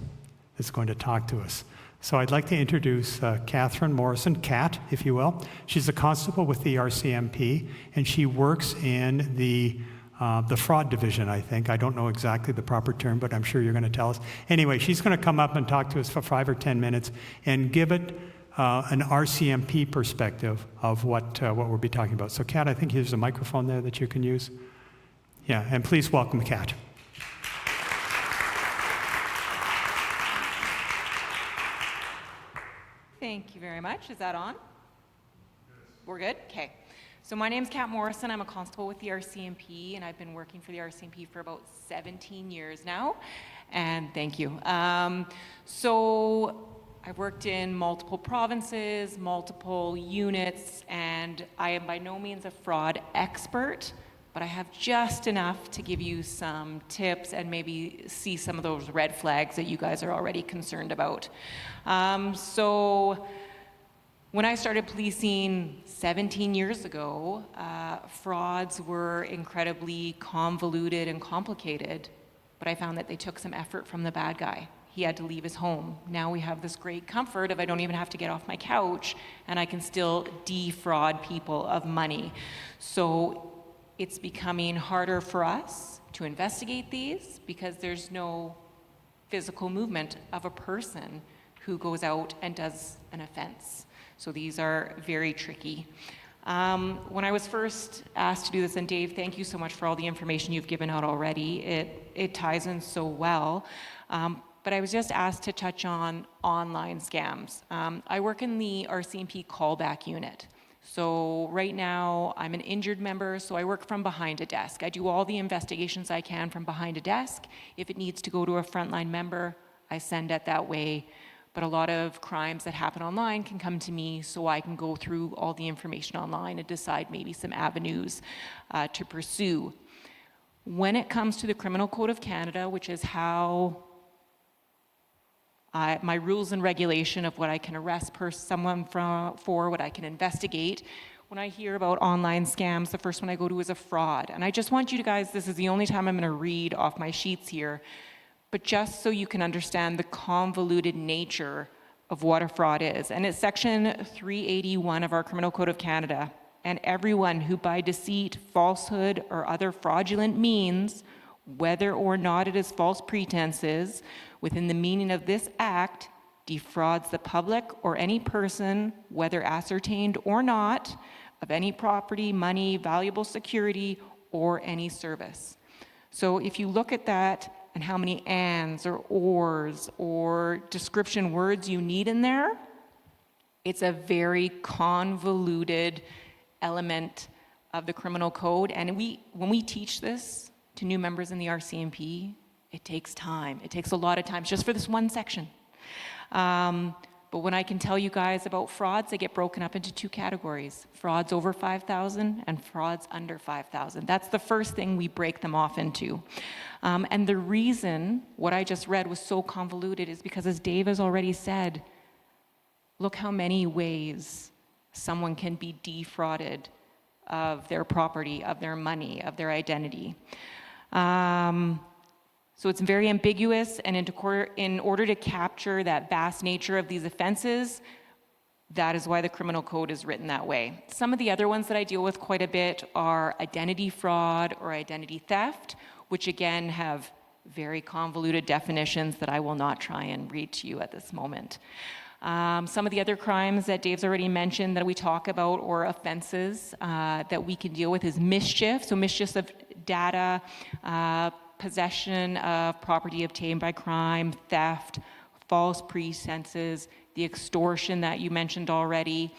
that's going to talk to us. So I'd like to introduce Catherine Morrison, Kat, if you will. She's a constable with the RCMP, and she works in the fraud division, I think. I don't know exactly the proper term, but I'm sure you're going to tell us. Anyway, she's going to come up and talk to us for 5 or 10 minutes and give it an RCMP perspective of what we'll be talking about. So, Kat, I think there's a microphone there that you can use. Yeah, and please welcome Kat. Thank you very much. Is that on? We're good? Okay. So my name's Kat Morrison. I'm a constable with the RCMP, and I've been working for the RCMP for about 17 years now. And thank you. So I've worked in multiple provinces, multiple units, and I am by no means a fraud expert, but I have just enough to give you some tips and maybe see some of those red flags that you guys are already concerned about. So when I started policing 17 years ago, frauds were incredibly convoluted and complicated, but I found that they took some effort from the bad guy. He had to leave his home. Now we have this great comfort of I don't even have to get off my couch, and I can still defraud people of money. So it's becoming harder for us to investigate these because there's no physical movement of a person who goes out and does an offense. So these are very tricky. When I was first asked to do this, and Dave, thank you so much for all the information you've given out already. It ties in so well. But I was just asked to touch on online scams. I work in the RCMP callback unit. So right now, I'm an injured member, so I work from behind a desk. I do all the investigations I can from behind a desk. If it needs to go to a frontline member, I send it that way. But a lot of crimes that happen online can come to me, so I can go through all the information online and decide maybe some avenues to pursue. When it comes to the Criminal Code of Canada, which is how my rules and regulation of what I can arrest someone for, what I can investigate. When I hear about online scams, the first one I go to is a fraud. And I just want you to guys, this is the only time I'm going to read off my sheets here, but just so you can understand the convoluted nature of what a fraud is. And it's section 381 of our Criminal Code of Canada. And everyone who by deceit, falsehood, or other fraudulent means, whether or not it is false pretenses, within the meaning of this act, defrauds the public or any person, whether ascertained or not, of any property, money, valuable security, or any service. So if you look at that and how many ands or ors or description words you need in there, it's a very convoluted element of the criminal code. And when we teach this to new members in the RCMP, it takes time. It takes a lot of time just for this one section. But when I can tell you guys about frauds, they get broken up into two categories: frauds over 5,000 and frauds under 5,000. That's the first thing we break them off into. And the reason what I just read was so convoluted is because, as Dave has already said, look how many ways someone can be defrauded of their property, of their money, of their identity. So it's very ambiguous, and in order to capture that vast nature of these offenses, that is why the criminal code is written that way. Some of the other ones that I deal with quite a bit are identity fraud or identity theft, which again have very convoluted definitions that I will not try and read to you at this moment. Some of the other crimes that Dave's already mentioned that we talk about, or offenses that we can deal with, is mischief. So mischief of data, possession of property obtained by crime, theft, false pretenses, the extortion that you mentioned already.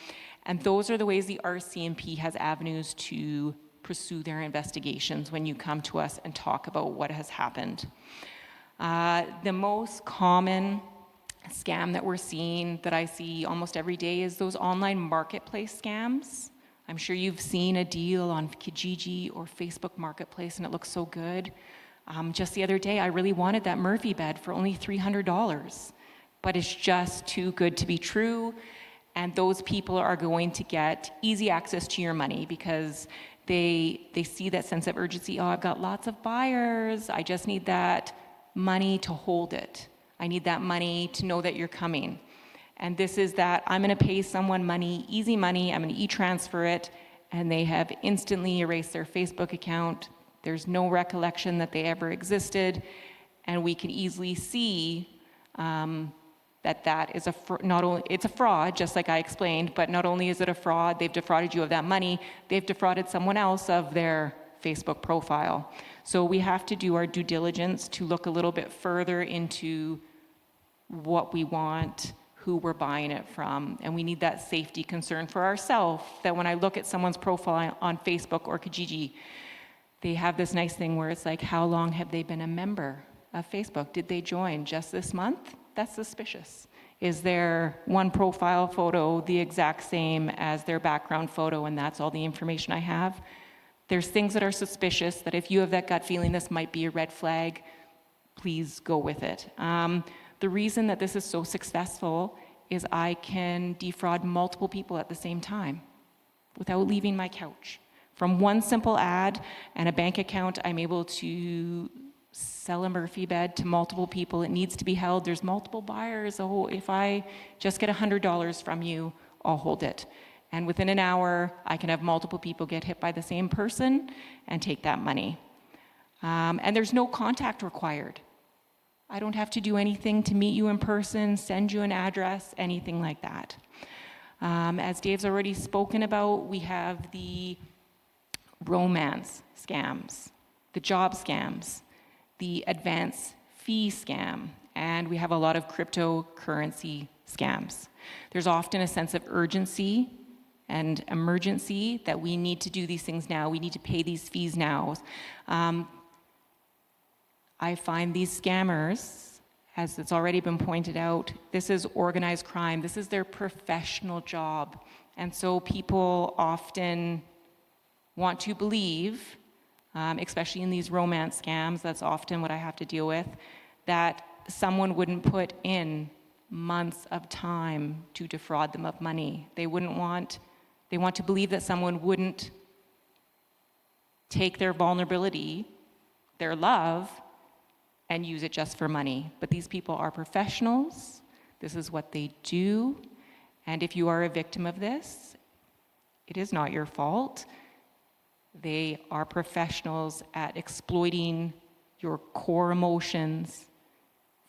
And those are the ways the RCMP has avenues to pursue their investigations when you come to us and talk about what has happened. The most common scam that we're seeing, that I see almost every day, is those online marketplace scams. I'm sure you've seen a deal on Kijiji or Facebook Marketplace and it looks so good. Just the other day, I really wanted that Murphy bed for only $300, but it's just too good to be true. And those people are going to get easy access to your money because they see that sense of urgency. Oh, I've got lots of buyers. I just need that money to hold it. I need that money to know that you're coming. And this is that I'm going to pay someone money, easy money, I'm going to e-transfer it, and they have instantly erased their Facebook account. There's no recollection that they ever existed, and we can easily see that is it's a fraud, just like I explained, but not only is it a fraud, they've defrauded you of that money, they've defrauded someone else of their Facebook profile. So we have to do our due diligence to look a little bit further into what we want, who we're buying it from, and we need that safety concern for ourselves, that when I look at someone's profile on Facebook or Kijiji, they have this nice thing where it's like, how long have they been a member of Facebook? Did they join just this month? That's suspicious. Is their one profile photo the exact same as their background photo, and that's all the information I have? There's things that are suspicious that if you have that gut feeling this might be a red flag, please go with it. The reason that this is so successful is I can defraud multiple people at the same time without leaving my couch. From one simple ad and a bank account, I'm able to sell a Murphy bed to multiple people. It needs to be held. There's multiple buyers. Oh, if I just get $100 from you, I'll hold it. And within an hour, I can have multiple people get hit by the same person and take that money. And there's no contact required. I don't have to do anything to meet you in person, send you an address, anything like that. As Dave's already spoken about, we have the romance scams, the job scams, the advance fee scam, and we have a lot of cryptocurrency scams. There's often a sense of urgency and emergency, that we need to do these things now, we need to pay these fees now. I find these scammers, as it's already been pointed out, this is organized crime. This is their professional job. And so people often want to believe, especially in these romance scams, that's often what I have to deal with, that someone wouldn't put in months of time to defraud them of money. They want to believe that someone wouldn't take their vulnerability, their love, and use it just for money. But these people are professionals. This is what they do. And if you are a victim of this, it is not your fault. They are professionals at exploiting your core emotions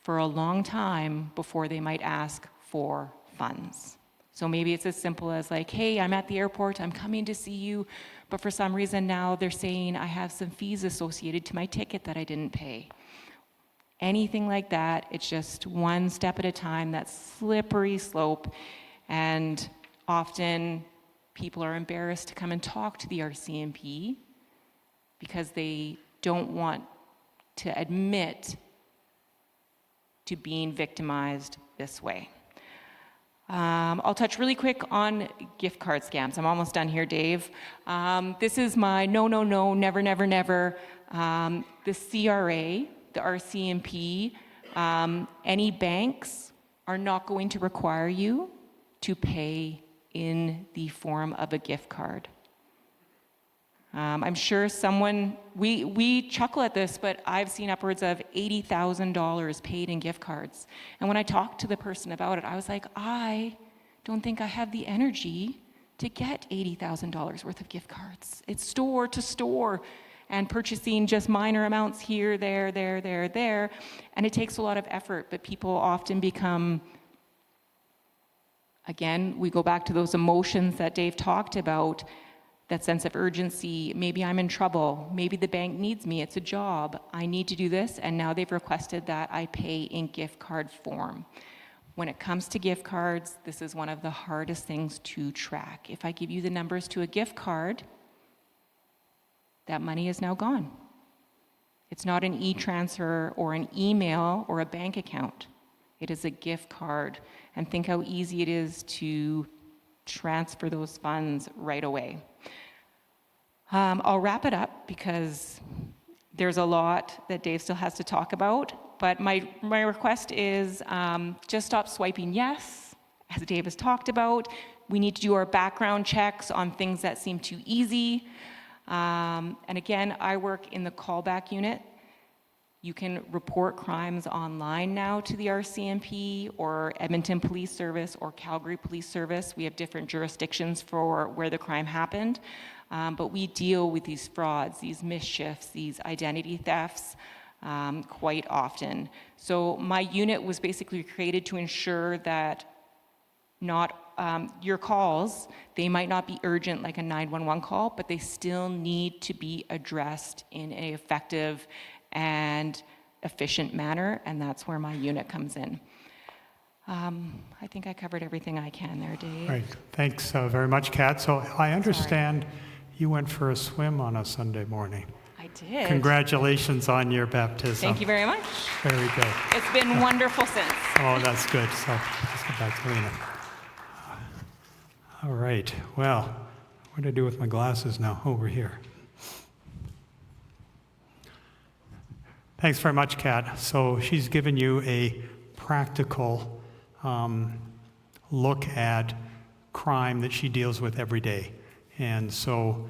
for a long time before they might ask for funds. So maybe it's as simple as like, hey, I'm at the airport, I'm coming to see you, but for some reason now they're saying I have some fees associated to my ticket that I didn't pay. Anything like that, it's just one step at a time, that slippery slope, and often people are embarrassed to come and talk to the RCMP because they don't want to admit to being victimized this way. I'll touch really quick on gift card scams. I'm almost done here, Dave. This is my no, never, never. The CRA, the RCMP, any banks are not going to require you to pay in the form of a gift card. I'm sure we chuckle at this, but I've seen upwards of $80,000 paid in gift cards. And when I talked to the person about it, I was like, I don't think I have the energy to get $80,000 worth of gift cards. It's store to store and purchasing just minor amounts here, there, and it takes a lot of effort, but people often become, again, we go back to those emotions that Dave talked about, that sense of urgency. Maybe I'm in trouble. Maybe the bank needs me. It's a job. I need to do this. And now they've requested that I pay in gift card form. When it comes to gift cards, this is one of the hardest things to track. If I give you the numbers to a gift card, that money is now gone. It's not an e-transfer or an email or a bank account. It is a gift card. And think how easy it is to transfer those funds right away. I'll wrap it up because there's a lot that Dave still has to talk about, but my request is just stop swiping yes, as Dave has talked about. We need to do our background checks on things that seem too easy. And again, I work in the callback unit. You can report crimes online now to the RCMP or Edmonton Police Service or Calgary Police Service. We have different jurisdictions for where the crime happened. But we deal with these frauds, these mischiefs, these identity thefts quite often. So my unit was basically created to ensure that not your calls, they might not be urgent like a 911 call, but they still need to be addressed in an effective and efficient manner, and that's where my unit comes in. I think I covered everything I can there, Dave. Right. Thanks very much, Kat. So I understand you went for a swim on a Sunday morning. I did. Congratulations on your baptism. Thank you very much. Very good. It's been wonderful since. Oh, that's good. So let's get back to Lena. All right. Well, what do I do with my glasses now? Over here. Thanks very much, Kat. So she's given you a practical look at crime that she deals with every day. And so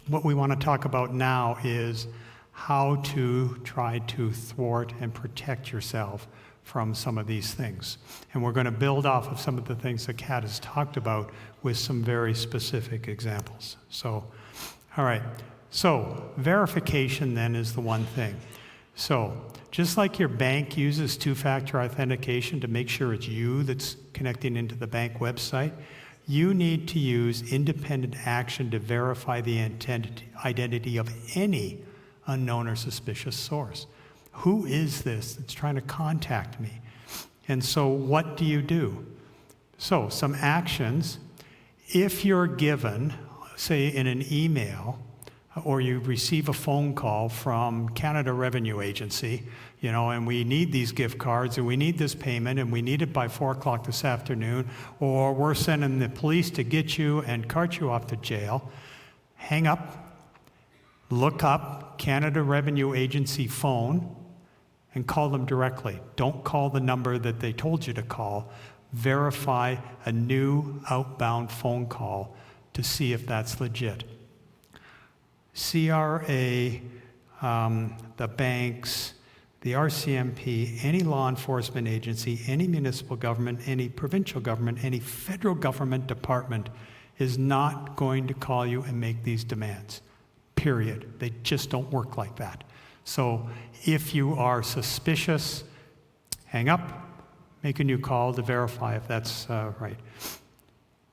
what we want to talk about now is how to try to thwart and protect yourself from some of these things. And we're going to build off of some of the things that Kat has talked about with some very specific examples. So, all right. So verification then is the one thing. So just like your bank uses two-factor authentication to make sure it's you that's connecting into the bank website, you need to use independent action to verify the identity of any unknown or suspicious source. Who is this that's trying to contact me? And so what do you do? So some actions if you're given, say in an email, or you receive a phone call from Canada Revenue Agency, and we need these gift cards, and we need this payment, and we need it by 4 o'clock this afternoon, or we're sending the police to get you and cart you off to jail, hang up, look up Canada Revenue Agency phone, and call them directly. Don't call the number that they told you to call. Verify a new outbound phone call to see if that's legit. CRA, the banks, the RCMP, any law enforcement agency, any municipal government, any provincial government, any federal government department is not going to call you and make these demands. Period. They just don't work like that. So if you are suspicious, hang up, make a new call to verify if that's right.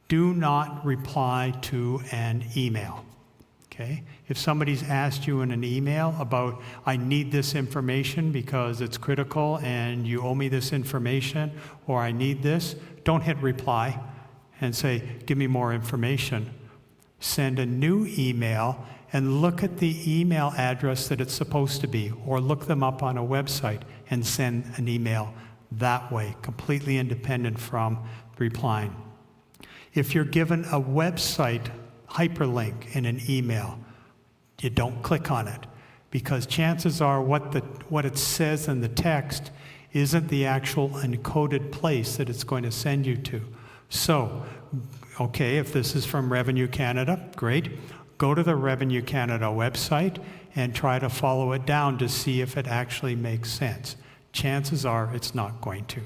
Do not reply to an email. Okay? If somebody's asked you in an email about, I need this information because it's critical and you owe me this information, or I need this, don't hit reply and say, give me more information. Send a new email and look at the email address that it's supposed to be, or look them up on a website and send an email that way, completely independent from replying. If you're given a website hyperlink in an email, you don't click on it, because chances are what it says in the text isn't the actual encoded place that it's going to send you to. So, okay, if this is from Revenue Canada, great. Go to the Revenue Canada website and try to follow it down to see if it actually makes sense. Chances are it's not going to.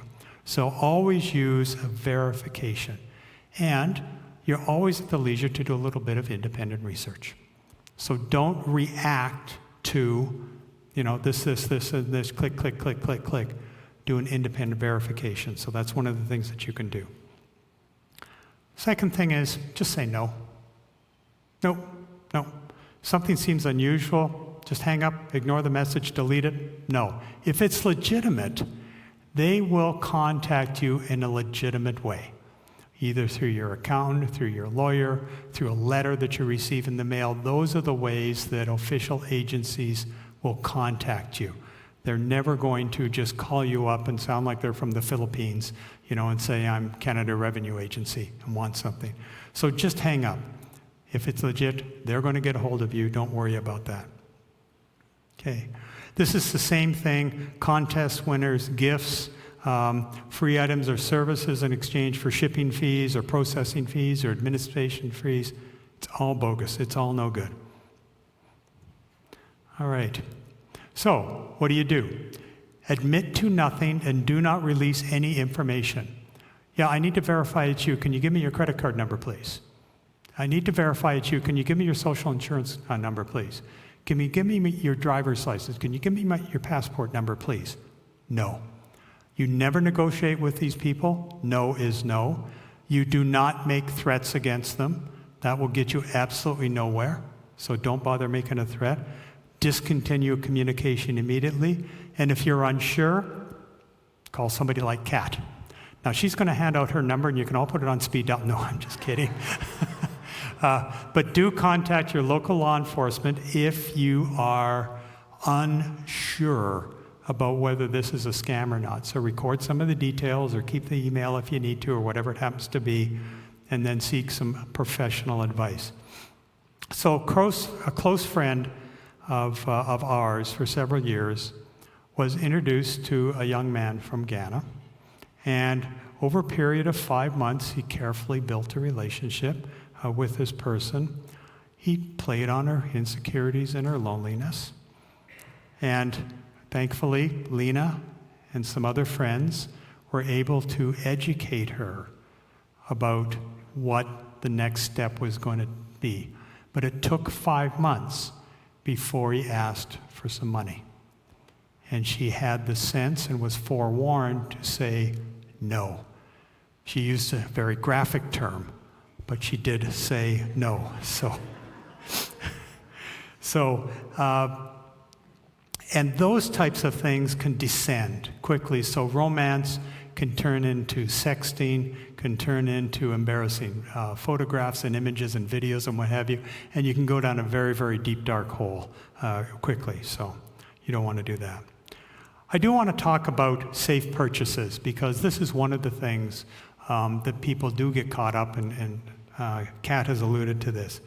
So always use a verification. And you're always at the leisure to do a little bit of independent research. So don't react to, this, and this, click, click, click, click, click. Do an independent verification. So that's one of the things that you can do. Second thing is, just say no. No. Something seems unusual, just hang up, ignore the message, delete it. No. If it's legitimate, they will contact you in a legitimate way, either through your accountant, through your lawyer, through a letter that you receive in the mail. Those are the ways that official agencies will contact you. They're never going to just call you up and sound like they're from the Philippines, and say, I'm Canada Revenue Agency and want something. So just hang up. If it's legit, they're going to get a hold of you. Don't worry about that. Okay. This is the same thing, contest winners, gifts, free items or services in exchange for shipping fees or processing fees or administration fees. It's all bogus. It's all no good. All right. So, what do? Admit to nothing and do not release any information. Yeah, I need to verify it's you. Can you give me your credit card number, please? I need to verify it's you. Can you give me your social insurance number, please? Can you give me your driver's license? Can you give me your passport number, please? No. You never negotiate with these people. No is no. You do not make threats against them. That will get you absolutely nowhere. So don't bother making a threat. Discontinue communication immediately. And if you're unsure, call somebody like Kat. Now, she's going to hand out her number, and you can all put it on speed dial. No, I'm just kidding. But do contact your local law enforcement if you are unsure about whether this is a scam or not. So record some of the details or keep the email if you need to, or whatever it happens to be, and then seek some professional advice. So a close friend of ours for several years was introduced to a young man from Ghana, and over a period of 5 months, he carefully built a relationship with this person. He played on her insecurities and her loneliness. And thankfully, Lena and some other friends were able to educate her about what the next step was going to be. But it took 5 months before he asked for some money. And she had the sense and was forewarned to say no. She used a very graphic term, but she did say no. And those types of things can descend quickly. So romance can turn into sexting, can turn into embarrassing photographs and images and videos and what have you, and you can go down a very, very deep, dark hole quickly, so you don't want to do that. I do want to talk about safe purchases, because this is one of the things that people do get caught up in, and Kat has alluded to this.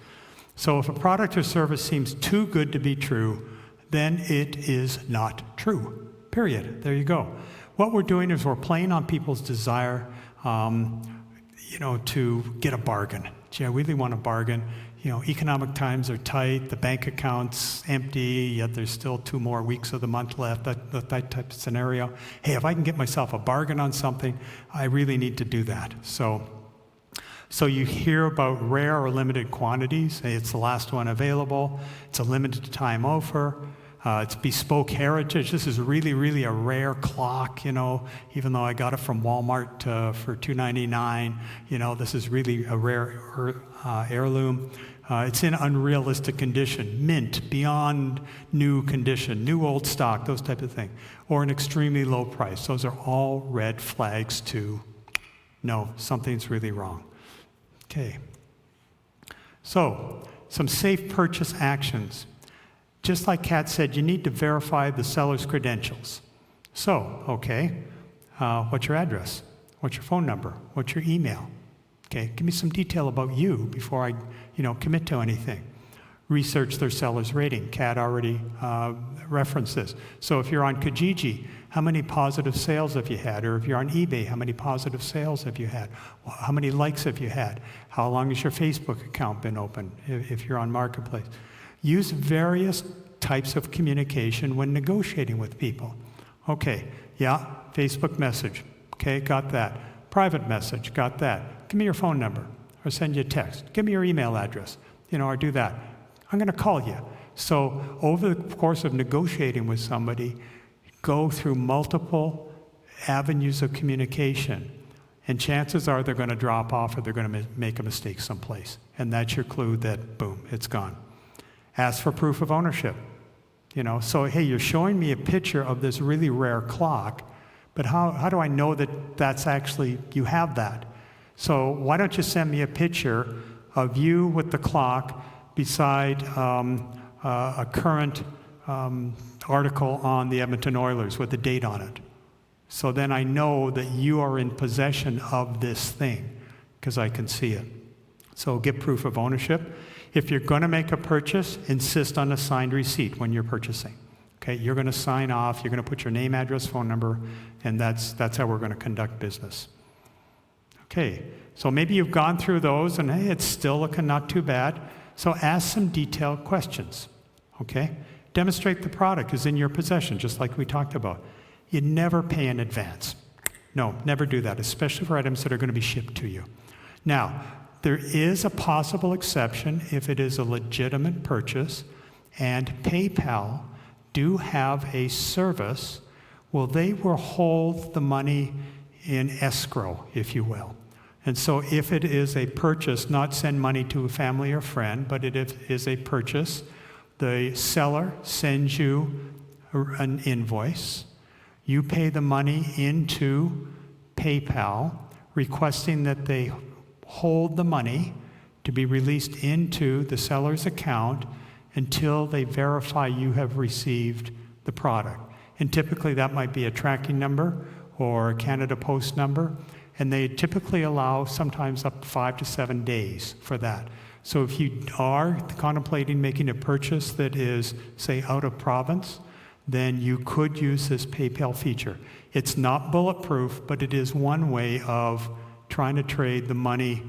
So if a product or service seems too good to be true, then it is not true, period. There you go. What we're doing is we're playing on people's desire, to get a bargain. Gee, I really want a bargain. Economic times are tight, the bank account's empty, yet there's still 2 more weeks of the month left, that type of scenario. Hey, if I can get myself a bargain on something, I really need to do that. So you hear about rare or limited quantities. Hey, it's the last one available. It's a limited time offer. It's bespoke heritage. This is really, really a rare clock, even though I got it from Walmart for $2.99. This is really a rare heirloom. It's in unrealistic condition, mint, beyond new condition, new old stock, those type of things, or an extremely low price. Those are all red flags to, no, something's really wrong. Okay. So, some safe purchase actions. Just like Kat said, you need to verify the seller's credentials. So, okay, what's your address? What's your phone number? What's your email? Okay, give me some detail about you before I, commit to anything. Research their seller's rating. Kat already referenced this. So if you're on Kijiji, how many positive sales have you had? Or if you're on eBay, how many positive sales have you had? How many likes have you had? How long has your Facebook account been open if you're on Marketplace? Use various types of communication when negotiating with people. Okay, yeah, Facebook message. Okay, got that. Private message, got that. Give me your phone number, or send you a text. Give me your email address, or do that. I'm going to call you. So over the course of negotiating with somebody, go through multiple avenues of communication, and chances are they're going to drop off or they're going to make a mistake someplace. And that's your clue that, boom, it's gone. Ask for proof of ownership. So, hey, you're showing me a picture of this really rare clock, but how do I know that that's actually, you have that? So why don't you send me a picture of you with the clock beside a current article on the Edmonton Oilers with the date on it. So then I know that you are in possession of this thing because I can see it. So get proof of ownership. If you're going to make a purchase, insist on a signed receipt when you're purchasing. Okay, you're going to sign off, you're going to put your name, address, phone number, and that's how we're going to conduct business. Okay, so maybe you've gone through those and hey, it's still looking not too bad. So ask some detailed questions. Okay? Demonstrate the product is in your possession, just like we talked about. You never pay in advance. No, never do that, especially for items that are going to be shipped to you. Now, there is a possible exception if it is a legitimate purchase, and PayPal do have a service. Well, they will hold the money in escrow, if you will. And so if it is a purchase, not send money to a family or friend, but it is a purchase, the seller sends you an invoice. You pay the money into PayPal, requesting that they hold the money to be released into the seller's account until they verify you have received the product. And typically that might be a tracking number or a Canada Post number, and they typically allow sometimes up to 5 to 7 days for that. So if you are contemplating making a purchase that is, say, out of province, then you could use this PayPal feature. It's not bulletproof, but it is one way of trying to trade the money,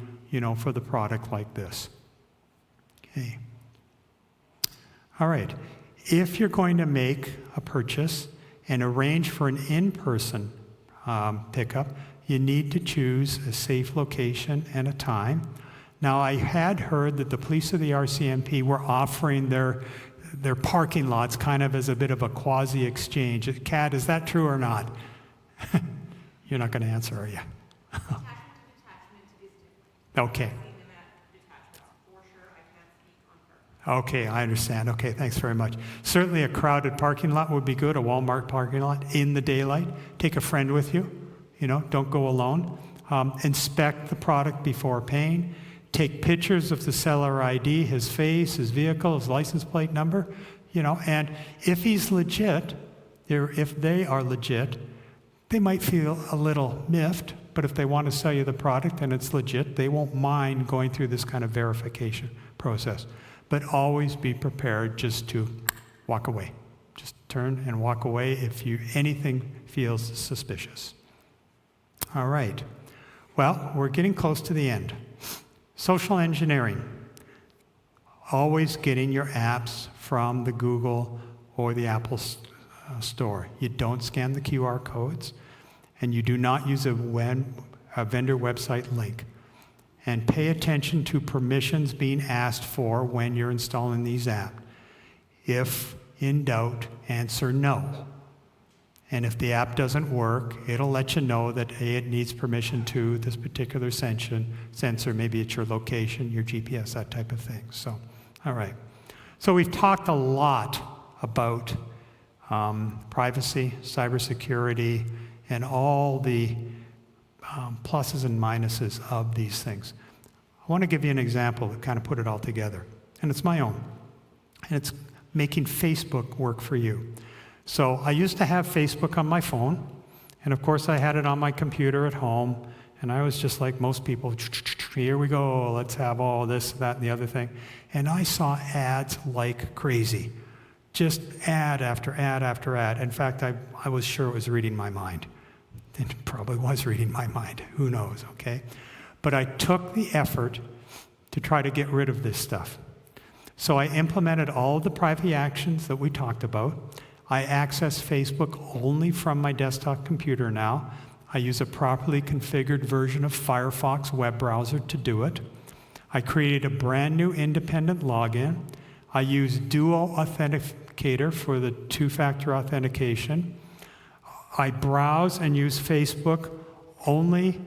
for the product like this. Okay. All right. If you're going to make a purchase and arrange for an in-person pickup, you need to choose a safe location and a time. Now, I had heard that the police of the RCMP were offering their parking lots kind of as a bit of a quasi-exchange. Kat, is that true or not? You're not going to answer, are you? Okay. Okay, I understand. Okay, thanks very much. Certainly a crowded parking lot would be good, a Walmart parking lot in the daylight. Take a friend with you, don't go alone. Inspect the product before paying. Take pictures of the seller ID, his face, his vehicle, his license plate number, and if he's legit, if they are legit, they might feel a little miffed, but if they want to sell you the product and it's legit, they won't mind going through this kind of verification process. But always be prepared just to walk away. Just turn and walk away if anything feels suspicious. All right. Well, we're getting close to the end. Social engineering. Always getting your apps from the Google or the Apple store. You don't scan the QR codes, and you do not use a vendor website link. And pay attention to permissions being asked for when you're installing these apps. If in doubt, answer no. And if the app doesn't work, it'll let you know that it needs permission to this particular sensor, maybe it's your location, your GPS, that type of thing. So, all right. So we've talked a lot about privacy, cybersecurity, and all the pluses and minuses of these things. I want to give you an example that kind of put it all together. And it's my own. And it's making Facebook work for you. So I used to have Facebook on my phone, and of course I had it on my computer at home, and I was just like most people, here we go, let's have all this, that, and the other thing. And I saw ads like crazy. Just ad after ad after ad. In fact, I was sure it was reading my mind. It probably was reading my mind. Who knows, okay? But I took the effort to try to get rid of this stuff. So I implemented all of the privacy actions that we talked about. I access Facebook only from my desktop computer now. I use a properly configured version of Firefox web browser to do it. I created a brand new independent login. I use Duo Authenticator for the two-factor authentication. I browse and use Facebook only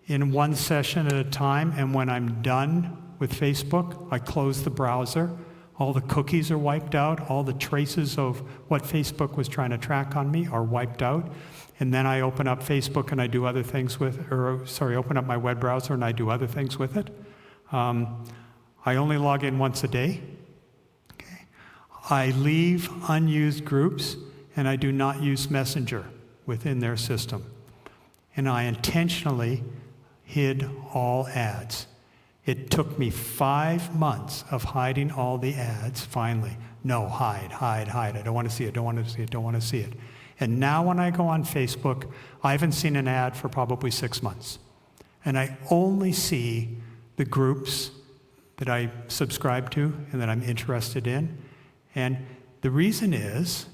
in one session at a time, and when I'm done with Facebook, I close the browser. All the cookies are wiped out. All the traces of what Facebook was trying to track on me are wiped out. And then I open up Facebook and I do other things open up my web browser and I do other things with it. I only log in once a day. Okay. I leave unused groups, and I do not use Messenger within their system. And I intentionally hid all ads. It took me 5 months of hiding all the ads, finally. No, hide. I don't want to see it. And now when I go on Facebook, I haven't seen an ad for probably 6 months. And I only see the groups that I subscribe to and that I'm interested in. And the reason is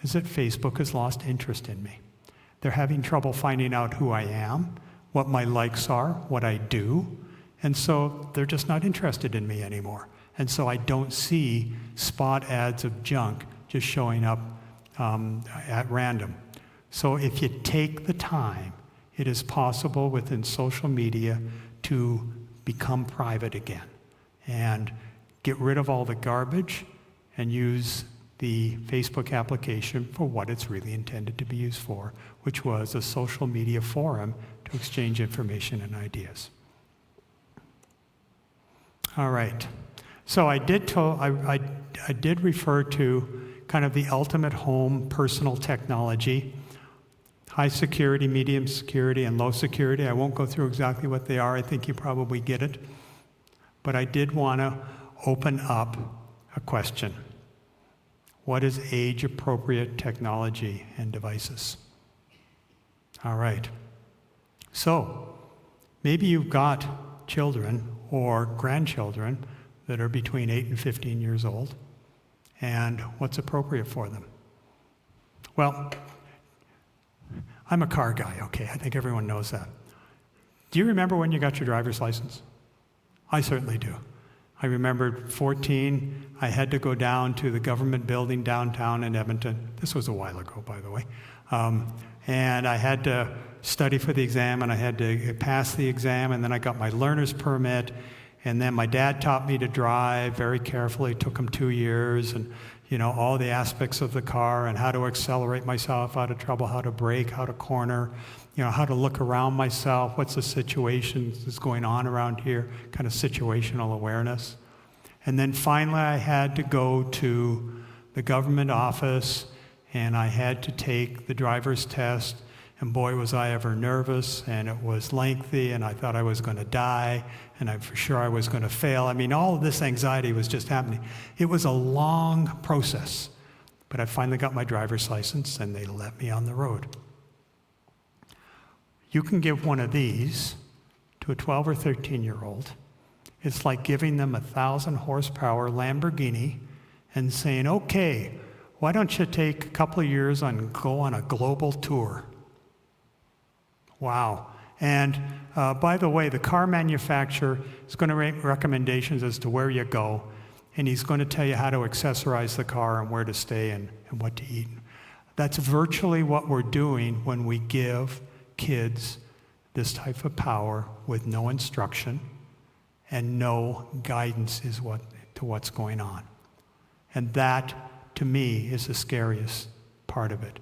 that Facebook has lost interest in me. They're having trouble finding out who I am, what my likes are, what I do. And so they're just not interested in me anymore. And so I don't see spot ads of junk just showing up at random. So if you take the time, it is possible within social media to become private again and get rid of all the garbage and use the Facebook application for what it's really intended to be used for, which was a social media forum to exchange information and ideas. All right. So I did refer to kind of the ultimate home personal technology, high security, medium security, and low security. I won't go through exactly what they are. I think you probably get it. But I did want to open up a question. What is age-appropriate technology and devices? All right. So maybe you've got children or grandchildren that are between 8 and 15 years old, and what's appropriate for them? Well, I'm a car guy, okay? I think everyone knows that. Do you remember when you got your driver's license? I certainly do. I remembered 14, I had to go down to the government building downtown in Edmonton. This was a while ago, by the way. And I had to study for the exam, and I had to pass the exam, and then I got my learner's permit, And then my dad taught me to drive very carefully. It took him 2 years, and all the aspects of the car and how to accelerate myself out of trouble, how to brake, how to corner, how to look around myself, what's the situation that's going on around here, kind of situational awareness. And then finally I had to go to the government office and I had to take the driver's test, and boy was I ever nervous, and it was lengthy, and I thought I was going to die, and I'm for sure I was going to fail. I mean, all of this anxiety was just happening. It was a long process, but I finally got my driver's license and they let me on the road. You can give one of these to a 12 or 13-year-old. It's like giving them a 1,000 horsepower Lamborghini and saying, okay, why don't you take a couple of years and go on a global tour? Wow. And by the way, the car manufacturer is going to make recommendations as to where you go, and he's going to tell you how to accessorize the car and where to stay and what to eat. That's virtually what we're doing when we give kids this type of power with no instruction and no guidance to what's going on. And that, to me, is the scariest part of it.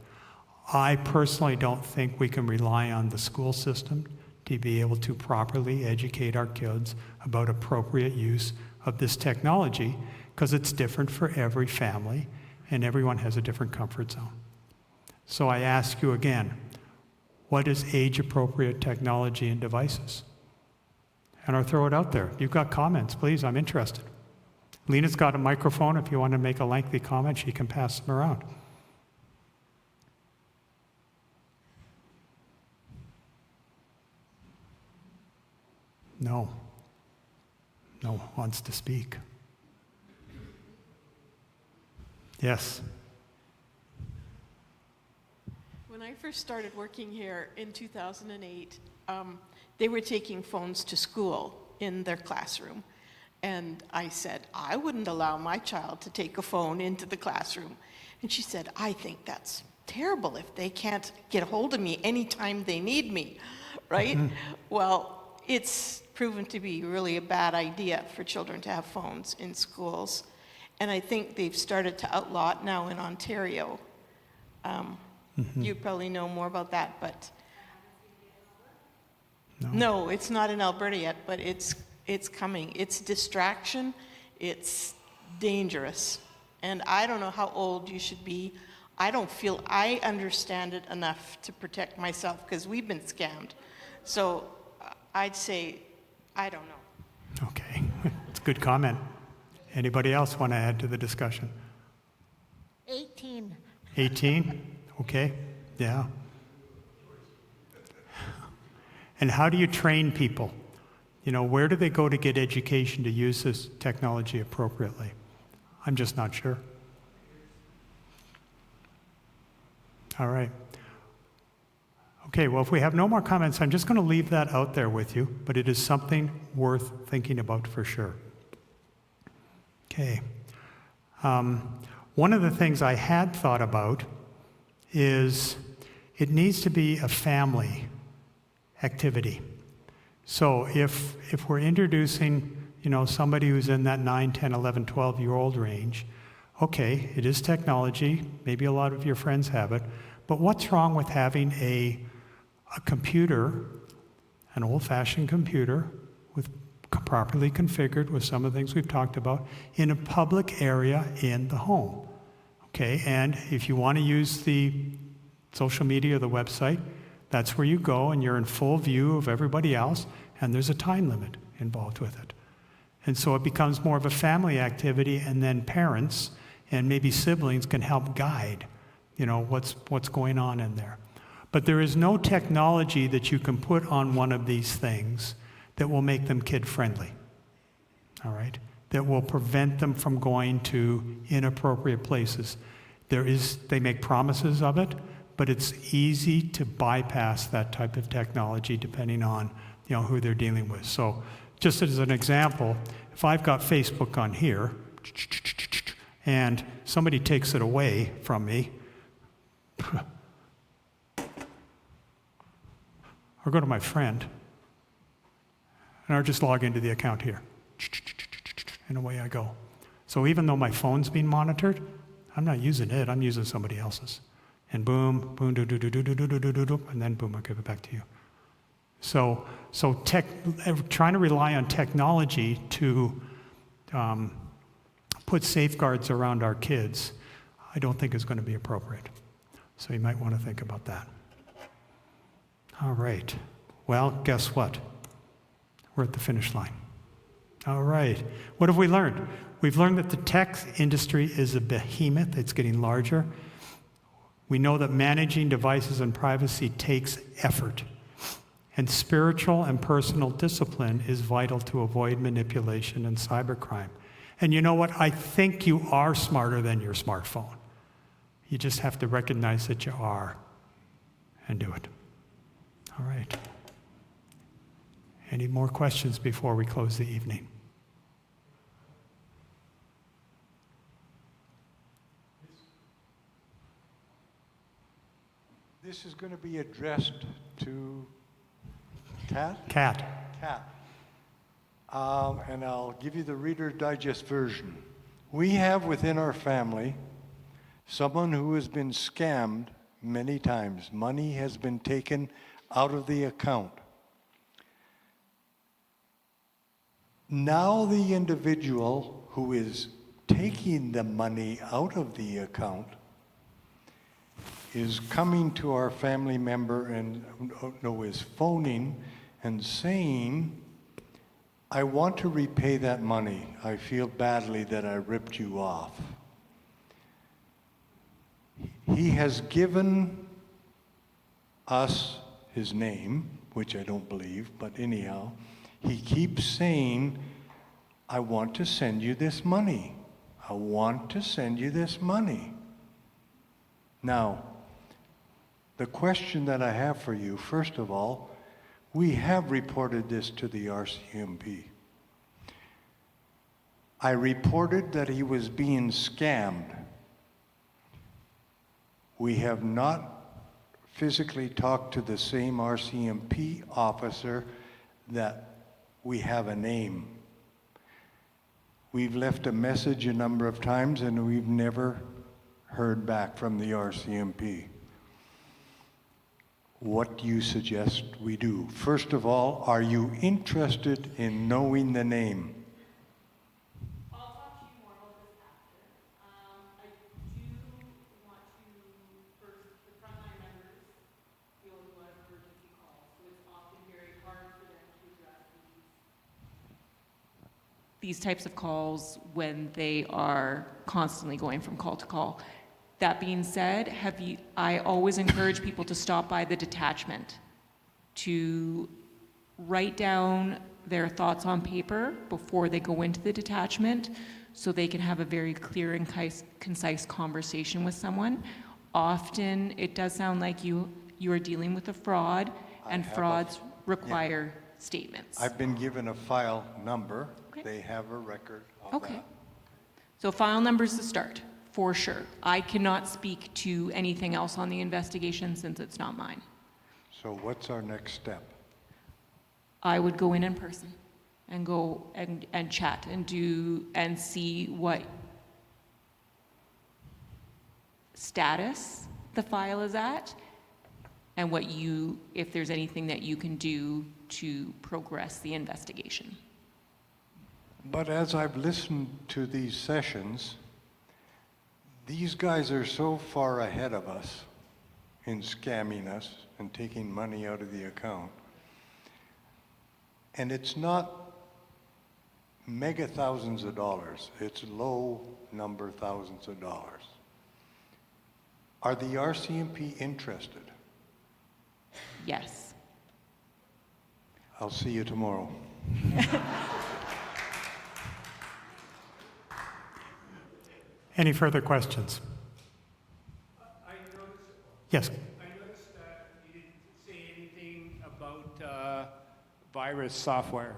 I personally don't think we can rely on the school system to be able to properly educate our kids about appropriate use of this technology, because it's different for every family and everyone has a different comfort zone. So I ask you again, what is age-appropriate technology and devices? And I'll throw it out there. If you've got comments, please, I'm interested. Lena's got a microphone. If you want to make a lengthy comment, she can pass them around. No. No one wants to speak. Yes. When I first started working here in 2008, they were taking phones to school in their classroom. And I said, I wouldn't allow my child to take a phone into the classroom. And she said, I think that's terrible if they can't get a hold of me anytime they need me, right? Mm-hmm. Well, it's proven to be really a bad idea for children to have phones in schools. And I think they've started to outlaw it now in Ontario. You probably know more about that, but no, it's not in Alberta yet, but it's coming. It's distraction. It's dangerous. And I don't know how old you should be. I don't feel I understand it enough to protect myself because we've been scammed. So I'd say, I don't know. Okay, it's a good comment. Anybody else want to add to the discussion? 18. 18? Okay, yeah. And how do you train people? Where do they go to get education to use this technology appropriately? I'm just not sure. All right. Okay, well, if we have no more comments, I'm just going to leave that out there with you, but it is something worth thinking about for sure. Okay. One of the things I had thought about is it needs to be a family activity. So if we're introducing, somebody who's in that 9, 10, 11, 12-year-old range, okay, it is technology, maybe a lot of your friends have it, but what's wrong with having a computer, an old-fashioned computer, properly configured with some of the things we've talked about, in a public area in the home? Okay, and if you want to use the social media or the website, that's where you go and you're in full view of everybody else, and there's a time limit involved with it. And so it becomes more of a family activity, and then parents and maybe siblings can help guide, what's going on in there. But there is no technology that you can put on one of these things that will make them kid-friendly, all right? That will prevent them from going to inappropriate places. They make promises of it, but it's easy to bypass that type of technology depending on, who they're dealing with. So just as an example, if I've got Facebook on here, and somebody takes it away from me, or go to my friend, and I'll just log into the account here. and away I go. So even though my phone's being monitored, I'm not using it, I'm using somebody else's. And boom, boom, do, do, do, do, do, do, do, do, do, and then boom, I give it back to you. So trying to rely on technology to put safeguards around our kids, I don't think is going to be appropriate. So you might want to think about that. All right. Well, guess what? We're at the finish line. All right. What have we learned? We've learned that the tech industry is a behemoth. It's getting larger. We know that managing devices and privacy takes effort. And spiritual and personal discipline is vital to avoid manipulation and cybercrime. And you know what? I think you are smarter than your smartphone. You just have to recognize that you are and do it. All right. Any more questions before we close the evening? This is going to be addressed to Kat? Kat. Kat. And I'll give you the Reader's Digest version. We have within our family someone who has been scammed many times. Money has been taken out of the account. Now the individual who is taking the money out of the account is coming to our family member and is phoning and saying, I want to repay that money. I feel badly that I ripped you off. He has given us his name, which I don't believe, but anyhow, he keeps saying, I want to send you this money. I want to send you this money. Now, the question that I have for you, first of all, we have reported this to the RCMP. I reported that he was being scammed. We have not physically talked to the same RCMP officer that we have a name. We've left a message a number of times and we've never heard back from the RCMP. What do you suggest we do? First of all, are you interested in knowing the name? I'll talk to you more about this after. I do want to first, the frontline members deal with a lot of emergency calls, so it's often very hard for them to address these types of calls when they are constantly going from call to call. That being said, I always encourage people to stop by the detachment, to write down their thoughts on paper before they go into the detachment so they can have a very clear and concise conversation with someone. Often, it does sound like you are dealing with a fraud, and frauds require statements. I've been given a file number. Okay. They have a record of that. So file number's the start, for sure. I cannot speak to anything else on the investigation since it's not mine. So what's our next step? I would go in person and go and chat and see what status the file is at and if there's anything that you can do to progress the investigation. But as I've listened to these sessions, these guys are so far ahead of us in scamming us and taking money out of the account. And it's not mega thousands of dollars, it's low number thousands of dollars. Are the RCMP interested? Yes. I'll see you tomorrow. Any further questions? I noticed, Yes. that you didn't say anything about virus software.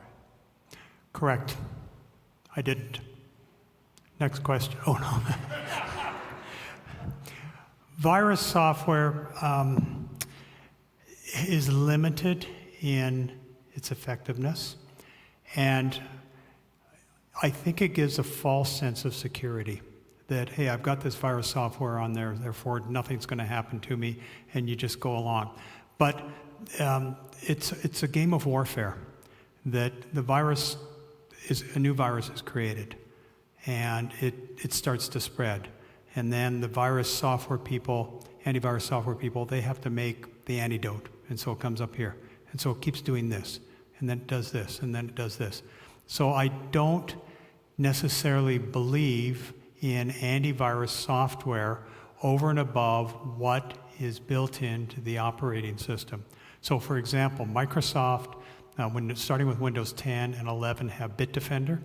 Correct. I didn't. Next question. Oh, no. Virus software is limited in its effectiveness, and I think it gives a false sense of security that, hey, I've got this virus software on there, therefore nothing's going to happen to me, and you just go along. But it's a game of warfare that a new virus is created, and it starts to spread. And then the antivirus software people, they have to make the antidote, and so it comes up here. And so it keeps doing this, and then it does this, and then it does this. So I don't necessarily believe in antivirus software over and above what is built into the operating system. So for example, Microsoft, starting with Windows 10 and 11, have Bitdefender,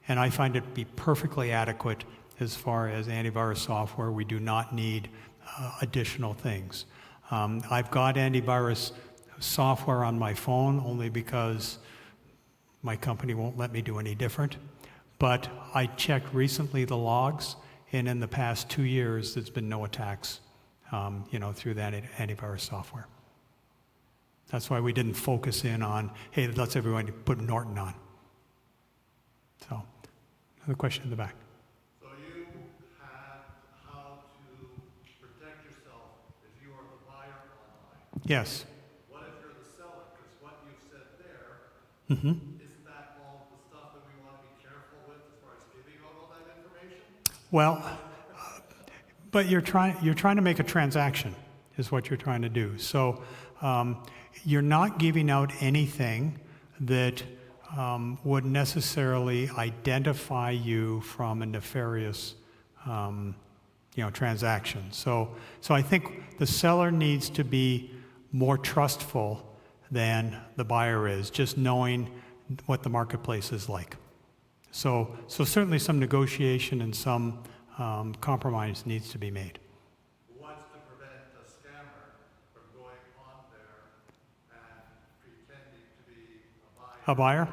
and I find it to be perfectly adequate as far as antivirus software. We do not need additional things. I've got antivirus software on my phone only because my company won't let me do any different. But I checked recently the logs, and in the past 2 years, there's been no attacks, through that antivirus software. That's why we didn't focus in on, hey, let's everyone put Norton on. So, another question in the back. So you have how to protect yourself if you are the buyer online. Yes. What if you're the seller? Because what you've said there, Mm-hmm. isn't that all the stuff that we want to be careful with as far as giving out all that information? Well, but you're trying to make a transaction, is what you're trying to do. So you're not giving out anything that would necessarily identify you from a nefarious, transaction. So I think the seller needs to be more trustful than the buyer is, just knowing what the marketplace is like. So certainly some negotiation and some compromise needs to be made. Who wants to prevent a scammer from going on there and pretending to be a buyer? A buyer?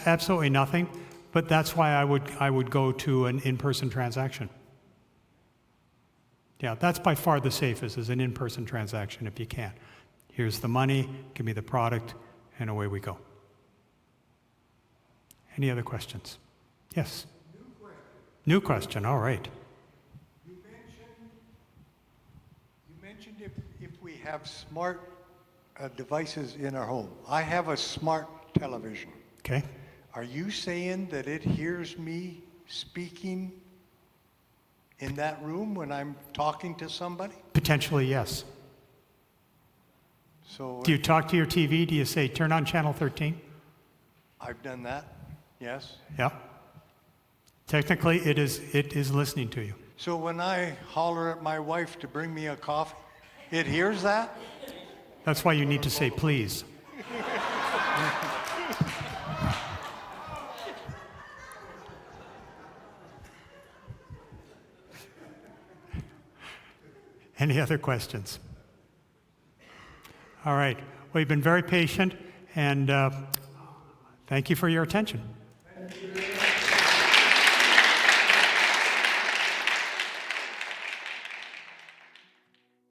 Absolutely nothing, but that's why I would go to an in-person transaction. Yeah, that's by far the safest, is an in-person transaction if you can. Here's the money, give me the product, and away we go. Any other questions? Yes? New question, all right. You mentioned if we have smart devices in our home. I have a smart television. Okay. Are you saying that it hears me speaking in that room when I'm talking to somebody? Potentially, yes. So Do you talk to your TV? Do you say, turn on channel 13? I've done that, yes. Yeah. Technically, it is listening to you. So when I holler at my wife to bring me a coffee, it hears that? That's why you need to say please. Any other questions? All right. Well, you've been very patient, and thank you for your attention.